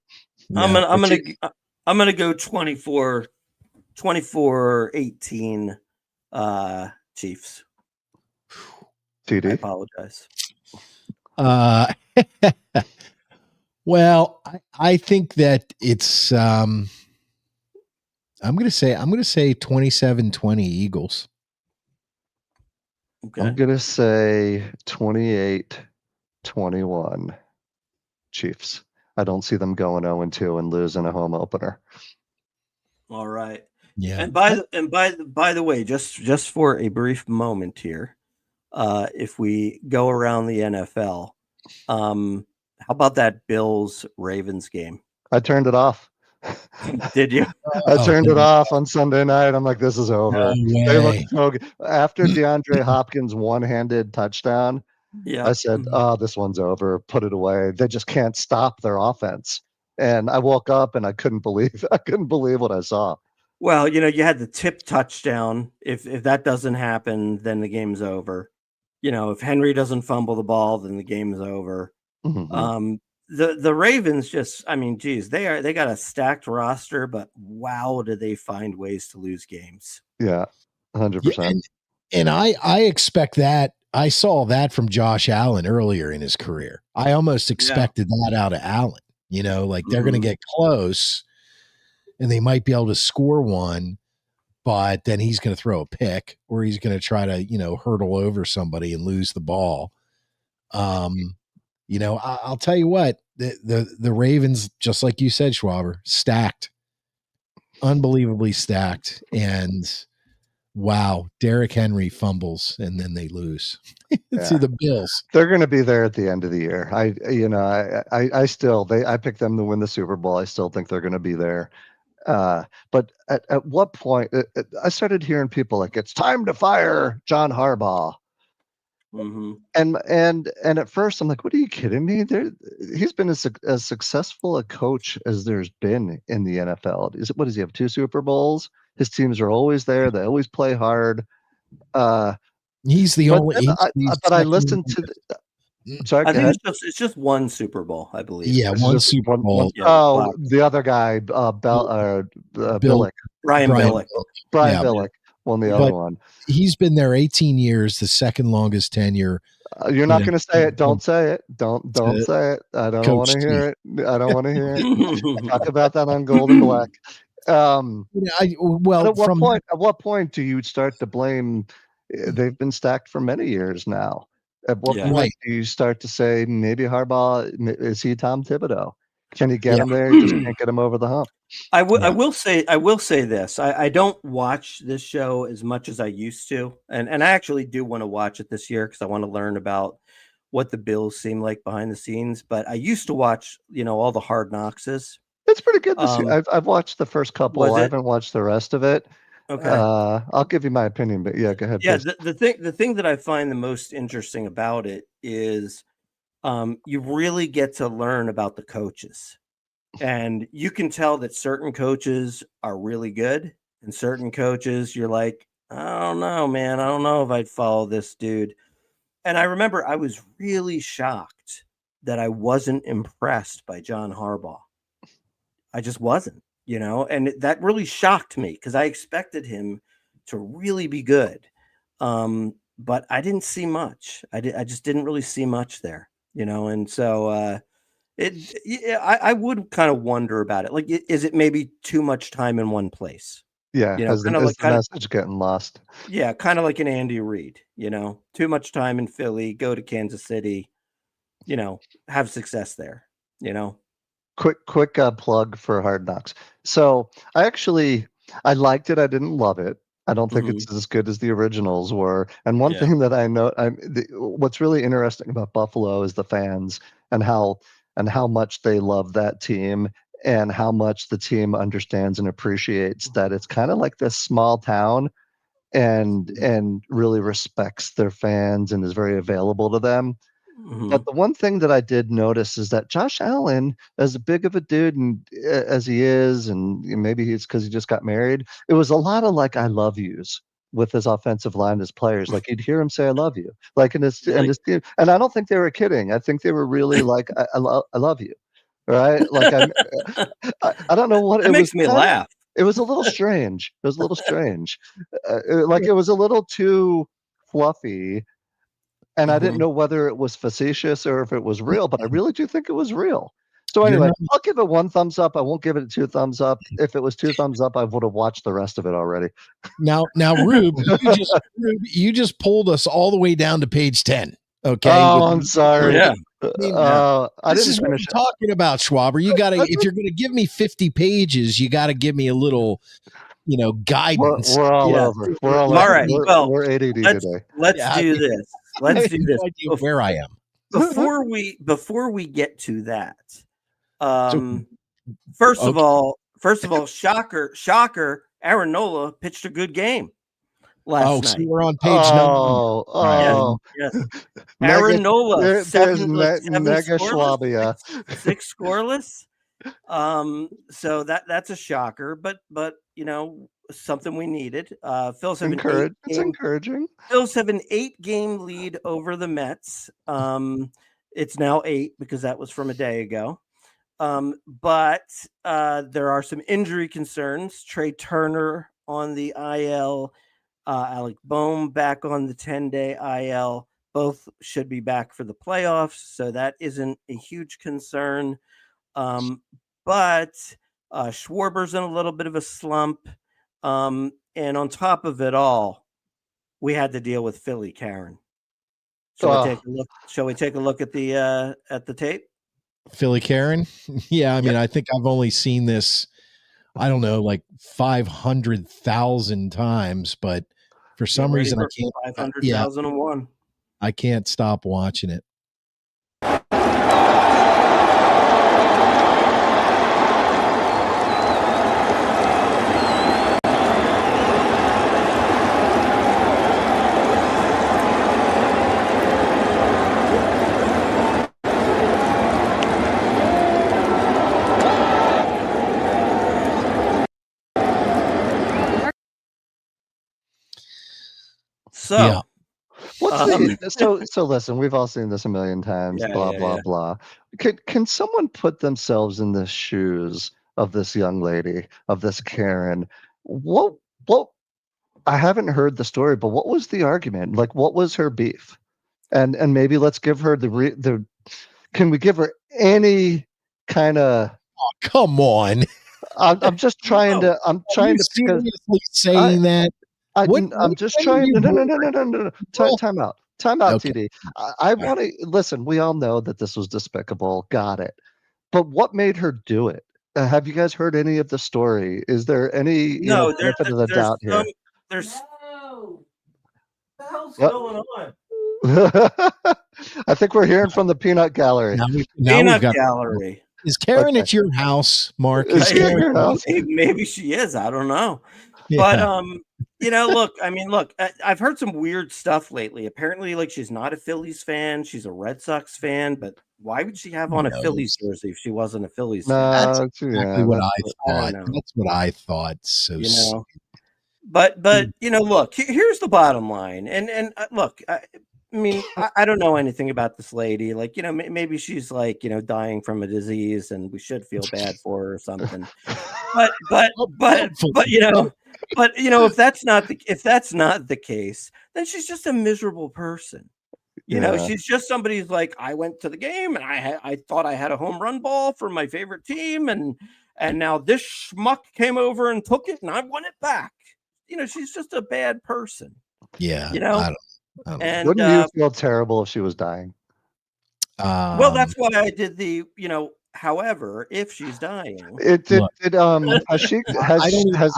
I'm gonna go 24-18 Chiefs. TD? I apologize. Well, I think that it's I'm gonna say 27-20 Eagles. Okay. I'm gonna say 28-21 Chiefs. I don't see them going 0-2 and losing a home opener. All right. Yeah. And by the way, just for a brief moment here, if we go around the NFL, how about that Bills Ravens game? I turned it off. Did you? I turned it off on Sunday night. I'm like, this is over. No They look way. so good. After DeAndre Hopkins' one-handed touchdown, Yeah. I said, oh, this one's over. Put it away. They just can't stop their offense. And I woke up and I couldn't believe what I saw. Well, you had the tip touchdown. If that doesn't happen, then the game's over. If Henry doesn't fumble the ball, then the game's over. Mm-hmm. The Ravens just, I mean, geez, they got a stacked roster, but wow, do they find ways to lose games? Yeah. 100%. And I expect that. I saw that from Josh Allen earlier in his career. I almost expected that out of Allen. Like they're going to get close and they might be able to score one, but then he's going to throw a pick or he's going to try to, hurdle over somebody and lose the ball. I'll tell you what, the Ravens, just like you said, Schwaber, stacked, unbelievably stacked. And wow, Derrick Henry fumbles and then they lose to the Bills. They're going to be there at the end of the year. I picked them to win the Super Bowl. I still think they're going to be there. But at what point I started hearing people like, it's time to fire John Harbaugh. Mm-hmm. And at first I'm like, what are you kidding me? He's been as successful a coach as there's been in the NFL. What does he have? 2 Super Bowls? His teams are always there. They always play hard. He's the only. But I listened to. Sorry, I think it's just 1 Super Bowl, I believe. Yeah, one Super Bowl. The other guy, Billick. Brian Billick. Brian Billick won the other one. He's been there 18 years, the second longest tenure. You're not going to say it. Don't say it. Don't say it. I don't want to hear it. I don't want to hear it. Talk about that on Gold and Black. At what point do you start to blame? They've been stacked for many years now. At what point do you start to say maybe Harbaugh, is he Tom Thibodeau? Can you get him there? You just can't get him over the hump. I will say this. I don't watch this show as much as I used to, and I actually do want to watch it this year because I want to learn about what the Bills seem like behind the scenes. But I used to watch, all the Hard Knockses. It's pretty good this year. I've watched the first couple. I haven't watched the rest of it. Okay. I'll give you my opinion, but yeah, go ahead. Yeah, the thing that I find the most interesting about it is you really get to learn about the coaches. And you can tell that certain coaches are really good and certain coaches you're like, I don't know, man. I don't know if I'd follow this dude. And I remember I was really shocked that I wasn't impressed by John Harbaugh. I just wasn't. And that really shocked me because I expected him to really be good. But I didn't see much. I just didn't really see much there, and so I would kind of wonder about it. Like, is it maybe too much time in one place? Yeah. Is the message getting lost? Yeah. Kind of like an Andy Reid, too much time in Philly, go to Kansas City, have success there, Quick plug for Hard Knocks. So I liked it. I didn't love it. I don't think it's as good as the originals were. And one thing that I know, what's really interesting about Buffalo is the fans and how much they love that team and how much the team understands and appreciates that it's kind of like this small town and really respects their fans and is very available to them. But the one thing that I did notice is that Josh Allen, as big of a dude as he is, and maybe it's because he just got married, it was a lot of like I love yous with his offensive line as players. Like you'd hear him say I love you. Like in his team. And I don't think they were kidding. I think they were really like I love you. Right? Like I don't know what it makes me laugh. It was a little strange. It was a little strange. Like it was a little too fluffy. And I didn't know whether it was facetious or if it was real, but I really do think it was real. So anyway, I'll give it 1 thumbs up. I won't give it 2 thumbs up. If it was 2 thumbs up, I would have watched the rest of it already. Now, Rube, you just pulled us all the way down to page 10. Okay. Oh, I'm sorry. Yeah. This is what I'm talking about, Schwaber. You got to, if you're going to give me 50 pages, you got to give me a little, guidance. We're all over. We're all right. We're ADD today. Let's do this. Let's do this. Where I am. Before we get to that, first of all, shocker, Aaron Nola pitched a good game last night. So we're on page 9. Yes. Aaron Nola, there's mega Schwabia. 6 scoreless. So that's a shocker, but something we needed. Phillies have it's encouraging. Phillies have an 8-game lead over the Mets. It's now 8 because that was from a day ago. But there are some injury concerns. Trey Turner on the IL. Alec Boehm back on the 10-day IL. Both should be back for the playoffs, so that isn't a huge concern. But Schwarber's in a little bit of a slump. And on top of it all, we had to deal with Philly Karen. Shall we take a look at the tape? Philly Karen? Yeah, I mean, I think I've only seen this, I don't know, like 500,000 times, but for some reason I can't. 500,001. I can't stop watching it. So, yeah. So listen, we've all seen this a million times, blah. Can someone put themselves in the shoes of this young lady, of this Karen? What I haven't heard the story, but what was the argument? Like, what was her beef? And maybe let's give her can we give her any kind of come on. I'm just trying to seriously saying that. I'm just trying to no. Time out, okay. TD. I want to listen. We all know that this was despicable. Got it. But what made her do it? Have you guys heard any of the story? Is there any benefit of the doubt here? What the hell's going on? I think we're hearing from the Peanut Gallery. Peanut Gallery. Is Karen at your house, Mark? Is Karen your house? Maybe she is. I don't know. Yeah. But look, I've heard some weird stuff lately. Apparently, like, she's not a Phillies fan. She's a Red Sox fan. But why would she have on a Phillies jersey if she wasn't a Phillies fan? That's exactly what I thought. That's what I thought. So But look, here's the bottom line. And look, I mean, I don't know anything about this lady. Like, maybe she's like, dying from a disease, and we should feel bad for her or something. But if that's not the case, then she's just a miserable person. She's just somebody who's like, I went to the game and I thought I had a home run ball for my favorite team, and now this schmuck came over and took it, and I won it back. She's just a bad person. Yeah. I don't and wouldn't you feel terrible if she was dying? Well, that's why I did the, however, if she's dying. Has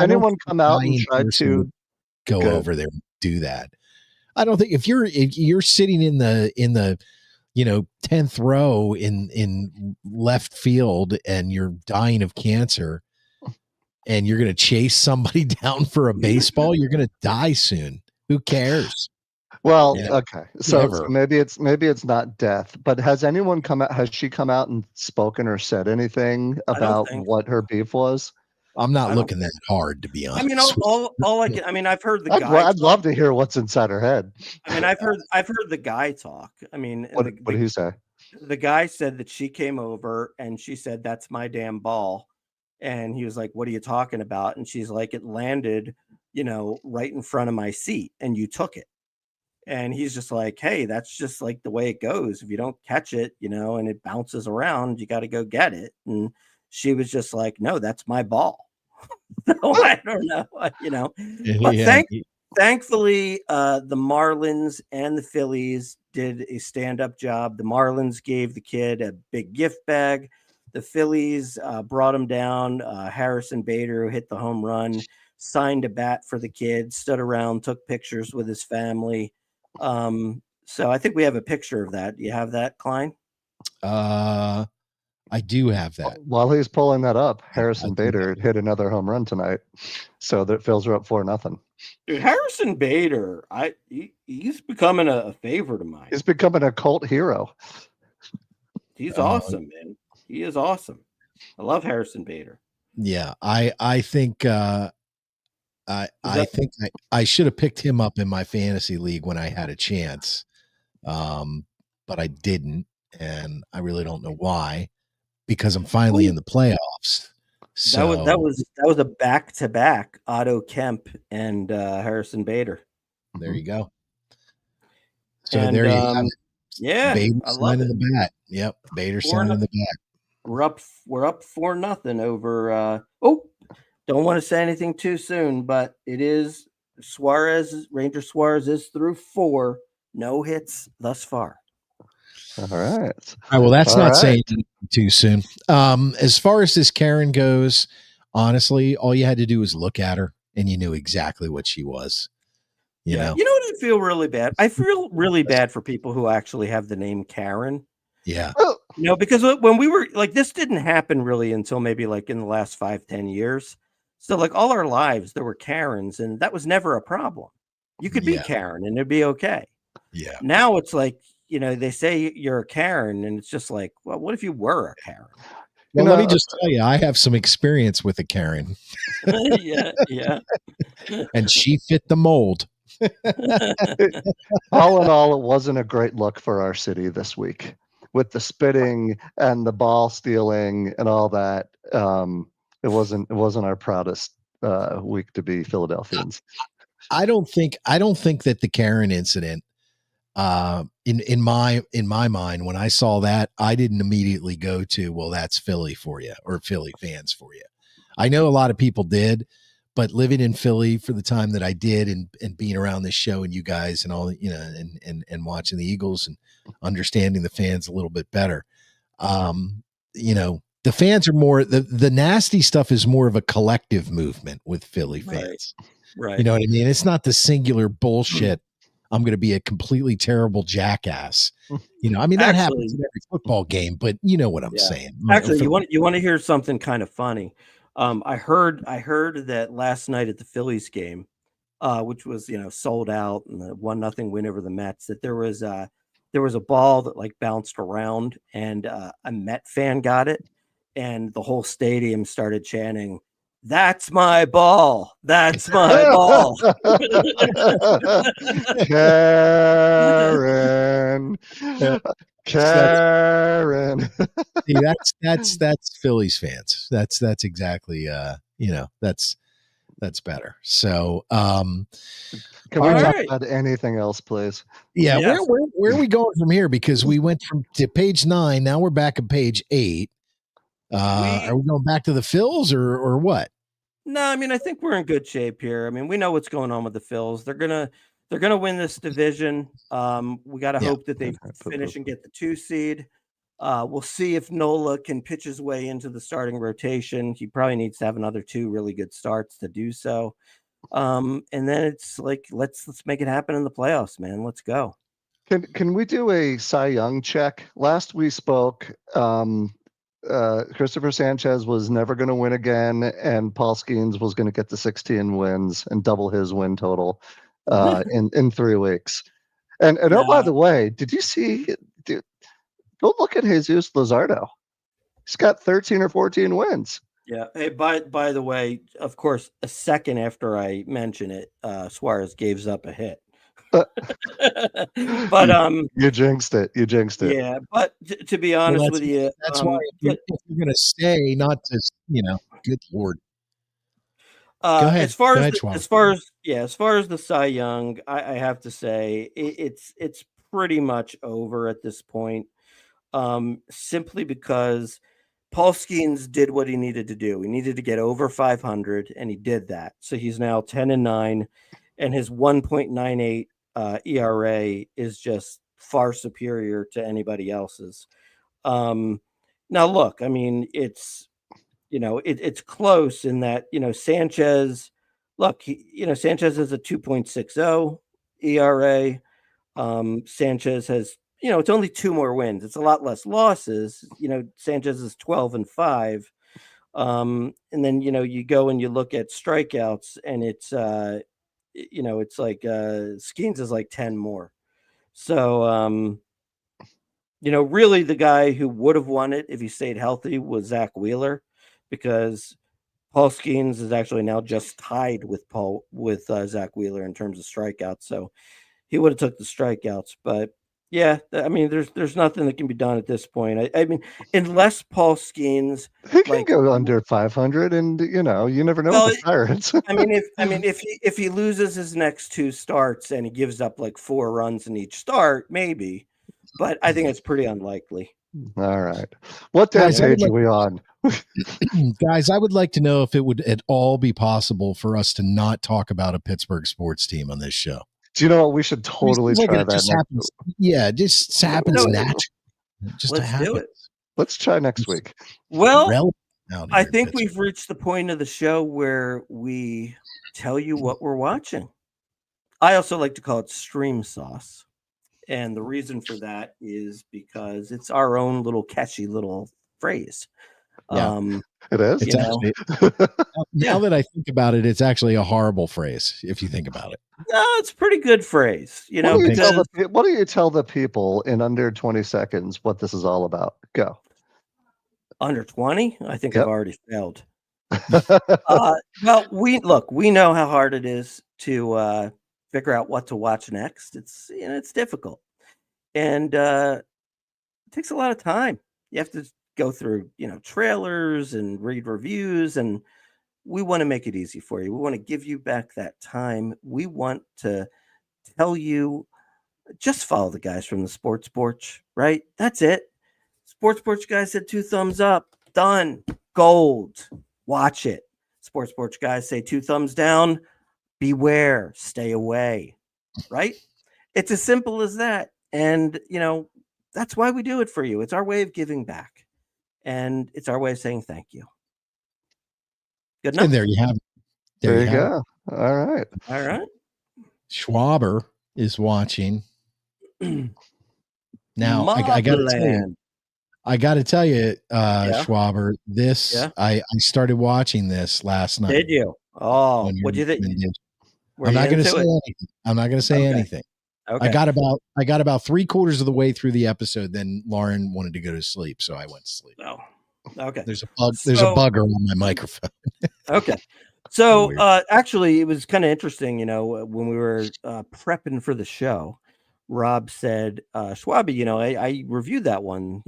anyone come out and tried to go over there and do that? I don't think if you're sitting in the 10th row in left field and you're dying of cancer and you're going to chase somebody down for a baseball, you're going to die soon. Who cares? Well, okay. So maybe it's not death, but has anyone come out? Has she come out and spoken or said anything about what her beef was? I'm not looking that hard, to be honest. I mean, I've heard the guy. I'd love to hear what's inside her head. I mean, I've heard the guy talk. I mean, what did he say? The guy said that she came over and she said, "That's my damn ball," and he was like, "What are you talking about?" And she's like, "It landed, right in front of my seat, and you took it." And he's just like, "Hey, that's just like the way it goes. If you don't catch it, and it bounces around, you got to go get it." And she was just like, "No, that's my ball." So I don't know, But thankfully, the Marlins and the Phillies did a stand-up job. The Marlins gave the kid a big gift bag. The Phillies brought him down. Harrison Bader, who hit the home run, signed a bat for the kid, stood around, took pictures with his family. So I think we have a picture of that. Do you have that, Klein? I do have that. While he's pulling that up, Harrison Bader hit another home run tonight, so that Phils are up 4-0. Dude, Harrison Bader, he's becoming a favorite of mine. He's becoming a cult hero. He's awesome, man. He is awesome. I love Harrison Bader. Yeah, I think I think I should have picked him up in my fantasy league when I had a chance, but I didn't, and I really don't know why. Because I'm finally in the playoffs. So that was a back-to-back Otto Kemp and Harrison Bader. there you go. So And there you have it. yeah, Bader I love signing it. the bat. Yep, Bader signing the bat. We're up 4-0 over don't want to say anything too soon, but it is Ranger Suarez is through 4, no hits thus far. All right. All right, well, that's All not right. saying too soon. As far as this Karen goes, honestly, all you had to do was look at her and you knew exactly what she was. You know? You know what? I feel really bad. I feel really bad for people who actually have the name Karen. Yeah. You know, because when we were like, this didn't happen really until maybe like in the last 5-10 years. So like all our lives, there were Karens, and that was never a problem. You could be Karen and it'd be okay. Yeah. Now it's like, you know, they say you're a Karen, and it's just like, well, what if you were a Karen? Well, let me just tell you, I have some experience with a Karen. yeah. And she fit the mold. All in all, it wasn't a great look for our city this week with the spitting and the ball stealing and all that. It wasn't our proudest week to be Philadelphians. I don't think that the Karen incident, in my mind, when I saw that, I didn't immediately go to, well, that's Philly for you, or Philly fans for you. I know a lot of people did, but living in Philly for the time that I did, and being around this show and you guys and all, you know, and watching the Eagles and understanding the fans a little bit better, you know, the fans are more, the nasty stuff is more of a collective movement with Philly fans. Right. You know what I mean? It's not the singular bullshit. I'm going to be a completely terrible jackass. You know, I mean, that happens in every football game, but you know what I'm saying. Actually, you want to hear something kind of funny. I heard that last night at the Phillies game, which was, you know, sold out and the 1-0 win over the Mets, that there was a ball that like bounced around and a Met fan got it, and the whole stadium started chanting, "That's my ball. That's my ball." Karen. Karen. See, that's Phillies fans. That's exactly you know, that's better. So can we talk about anything else, please? Yeah, where are we going from here? Because we went to page 9, now we're back at page 8. Are we going back to the Phils or what? No, I mean, I think we're in good shape here. I mean, we know what's going on with the Phils. They're gonna win this division. We got to hope that they finish and get the 2 seed. We'll see if Nola can pitch his way into the starting rotation. He probably needs to have another 2 really good starts to do so. And then it's like, let's make it happen in the playoffs, man. Let's go. Can we do a Cy Young check? Last we spoke, Christopher Sanchez was never going to win again, and Paul Skeens was going to get the 16 wins and double his win total in 3 weeks. And oh, by the way, did you see? Go look at Jesus Luzardo. He's got 13 or 14 wins. Yeah. Hey, by the way, of course, a second after I mention it, Suarez gives up a hit. But you jinxed it. Yeah, but to be honest with you, that's why if you're going to say, not to, you know, good Lord. Go ahead. As far as the Cy Young, I have to say it's pretty much over at this point. Simply because Paul Skeens did what he needed to do. He needed to get over 500, and he did that. So he's now 10-9, and his 1.98 ERA is just far superior to anybody else's. Now, look, I mean, it's, you know, it's close in that, you know, Sanchez, Sanchez has a 2.60 ERA. Sanchez has, you know, it's only 2 more wins. It's a lot less losses. You know, Sanchez is 12-5. And then, you know, you go and you look at strikeouts, and it's, you know, it's like Skeens is like 10 more. So, you know, really the guy who would have won it if he stayed healthy was Zach Wheeler, because Paul Skeens is actually now just tied with Zach Wheeler in terms of strikeouts. So he would have took the strikeouts. But, Yeah, I mean, there's nothing that can be done at this point. I mean, unless Paul Skeens, He can like, go under 500, and you never know well, with the Pirates. if he loses his next 2 starts and he gives up like 4 runs in each start, maybe, but I think it's pretty unlikely. All right. What damn Guys, I would page are we on? Guys, I would like to know if it would at all be possible for us to not talk about a Pittsburgh sports team on this show. Do you know what? We should totally Like try it that just next happens. Yeah, it just happens do it. naturally. Just Let's do it. Let's try next week. Well, Relevant out I here in think Pittsburgh. we've reached the point of the show where we tell you what we're watching. I also like to call it stream sauce. And the reason for that is because it's our own little catchy little phrase. Yeah. It is. It's actually, now that I think about it, it's actually a horrible phrase if you think about it. No, it's a pretty good phrase. What do you tell the people in under 20 seconds what this is all about? Go. Under 20? I think Yep. I've already failed. Well, we know how hard it is to figure out what to watch next. It's difficult. And it takes a lot of time. You have to go through, trailers and read reviews, and we want to make it easy for you. We want to give you back that time. We want to tell you, just follow the guys from the Sports Porch, right? That's it. Sports Porch guys said 2 thumbs up. Done. Gold. Watch it. Sports Porch guys say 2 thumbs down. Beware. Stay away. Right? It's as simple as that. And, that's why we do it for you. It's our way of giving back. And it's our way of saying thank you. Good enough. And there you have it. There you go. All right. All right. Schwaber is watching. Now, I got to tell you. Schwaber, I started watching this last night. Did you? Oh, what do you think? I'm not going to say anything. I'm not going to say anything. Okay. I got about 3/4 of the way through the episode. Then Lauren wanted to go to sleep, so I went to sleep. Oh, okay. There's a bugger on my microphone. Okay. So actually, it was kind of interesting. When we were prepping for the show, Rob said, Schwabi, I reviewed that one,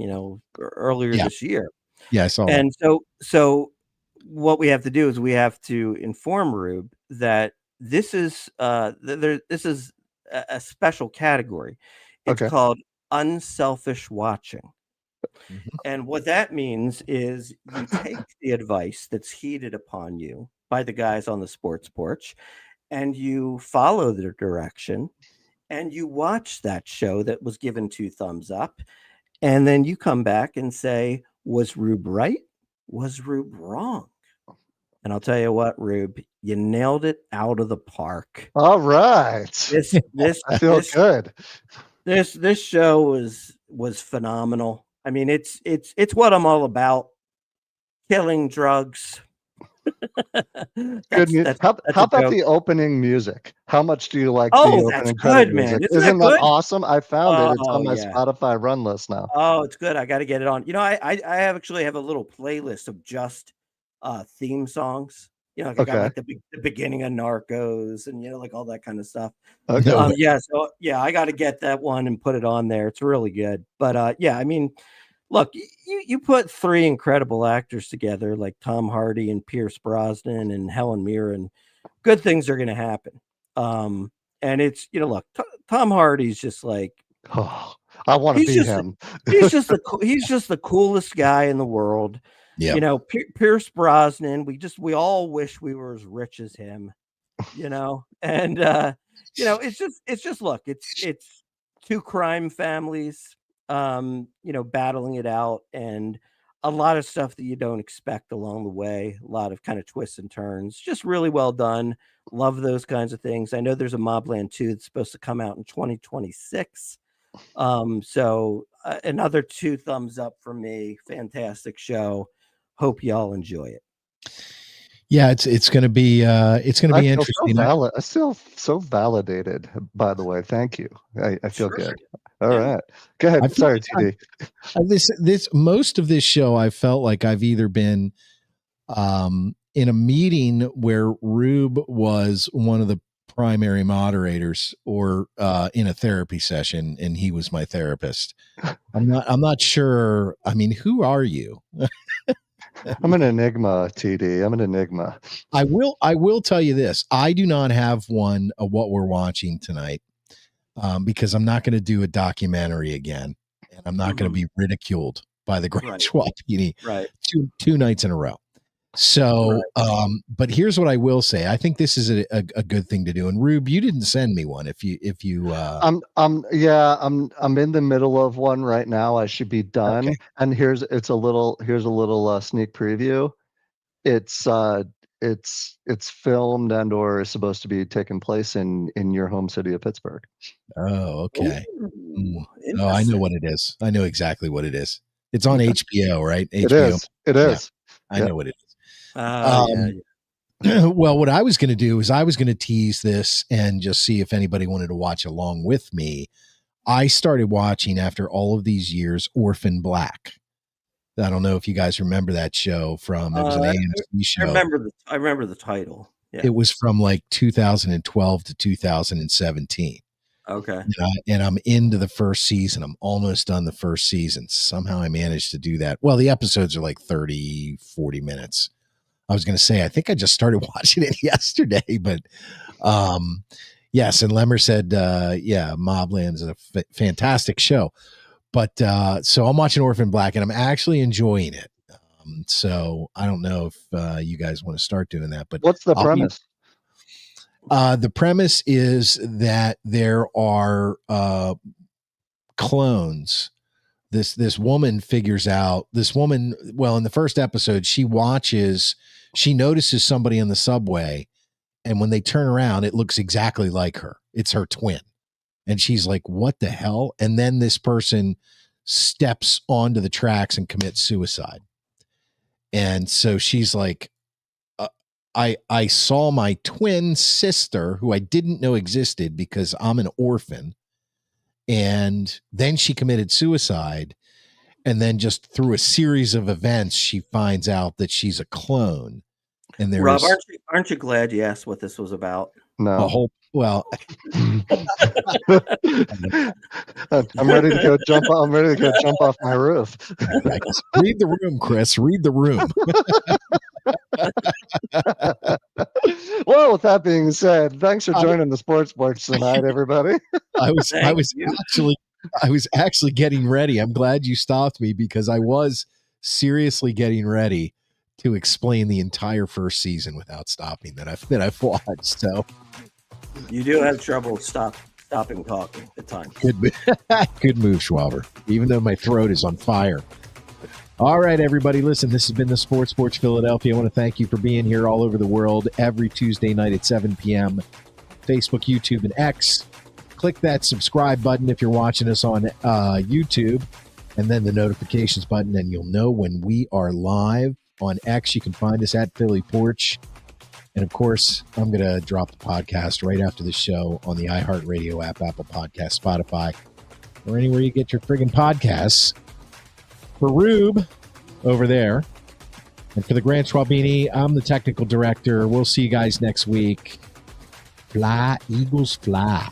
earlier this year. Yeah, I saw and that. So what we have to do is we have to inform Rube that this is this is a special category. It's called unselfish watching. Mm-hmm. And what that means is you take the advice that's heeded upon you by the guys on the Sports Porch, and you follow their direction, and you watch that show that was given 2 thumbs up, and then you come back and say, was Rube right? Was Rube wrong? And I'll tell you what, Rube, you nailed it out of the park. All right. I feel good. This show was phenomenal. I mean, it's what I'm all about. Killing drugs. Good. How about the opening music? How much do you like the opening that's good, man. music? Isn't that awesome? I found it. It's on my Spotify run list now. Oh, it's good. I got to get it on. I actually have a little playlist of just theme songs. I got like the beginning of Narcos and like all that kind of stuff. Okay. I got to get that one and put it on there. It's really good. But I mean, look, you put 3 incredible actors together like Tom Hardy and Pierce Brosnan and Helen Mirren, good things are going to happen. And it's look, Tom Hardy's just like, I want to be him. he's just the coolest guy in the world. Yeah. Pierce Brosnan, we all wish we were as rich as him, and it's just look, it's 2 crime families, battling it out, and a lot of stuff that you don't expect along the way, a lot of kind of twists and turns, just really well done. Love those kinds of things. I know there's a Mobland 2 that's supposed to come out in 2026. So another 2 thumbs up from me. Fantastic show. Hope y'all enjoy it. Yeah, it's going to be interesting. I feel so validated, by the way. Thank you. I feel good. All right. Go ahead. Sorry, TD. This most of this show, I felt like I've either been in a meeting where Rube was one of the primary moderators or in a therapy session, and he was my therapist. I'm not sure. I mean, who are you? I'm an enigma, TD. I'm an enigma. I will tell you this. I do not have one of what we're watching tonight because I'm not going to do a documentary again, and I'm not going to be ridiculed by the Grand Schwabini two nights in a row. So, but here's what I will say. I think this is a good thing to do. And Rube, you didn't send me one. If you, I'm in the middle of one right now. I should be done. Okay. And here's a little sneak preview. It's filmed and or is supposed to be taking place in your home city of Pittsburgh. Oh, okay. Oh, I know what it is. I know exactly what it is. It's on HBO, right? HBO. It is. I know what it is. Well, what I was going to do is I was going to tease this and just see if anybody wanted to watch along with me. I started watching after all of these years, Orphan Black. I don't know if you guys remember that show from, it was an AMC show. I remember the title. Yeah. It was from like 2012 to 2017. Okay. And I'm into the first season. I'm almost done the first season. Somehow I managed to do that. Well, the episodes are like 30, 40 minutes. I was going to say, I think I just started watching it yesterday, but yes. And Lemmer said, Mobland is a fantastic show. But so I'm watching Orphan Black and I'm actually enjoying it. So I don't know if you guys want to start doing that. But what's the premise? The premise is that there are clones. This woman figures out, well, in the first episode, she notices somebody in the subway, and when they turn around, it looks exactly like her. It's her twin. And she's like, what the hell? And then this person steps onto the tracks and commits suicide. And so she's like, I saw my twin sister, who I didn't know existed because I'm an orphan. And then she committed suicide. And then just through a series of events, she finds out that she's a clone. And Rob, aren't you glad you asked what this was about? No. I'm ready to go jump. I'm ready to go jump off my roof. Read the room, Chris. Read the room. Well, with that being said, thanks for joining the Sports Porch tonight, everybody. I was actually getting ready. I'm glad you stopped me because I was seriously getting ready to explain the entire first season without stopping that I've watched. So you do have trouble stopping talking at times. Good move, Schwaber. Even though my throat is on fire. All right, everybody. Listen, this has been the Sports Porch Philadelphia. I want to thank you for being here all over the world every Tuesday night at 7 p.m. Facebook, YouTube, and X. Click that subscribe button if you're watching us on YouTube, and then the notifications button, and you'll know when we are live. On X, you can find us at Philly Porch. And, of course, I'm going to drop the podcast right after the show on the iHeartRadio app, Apple Podcast, Spotify, or anywhere you get your friggin' podcasts. For Rube over there, and for the Grant Schwabini, I'm the technical director. We'll see you guys next week. Fly, Eagles, fly.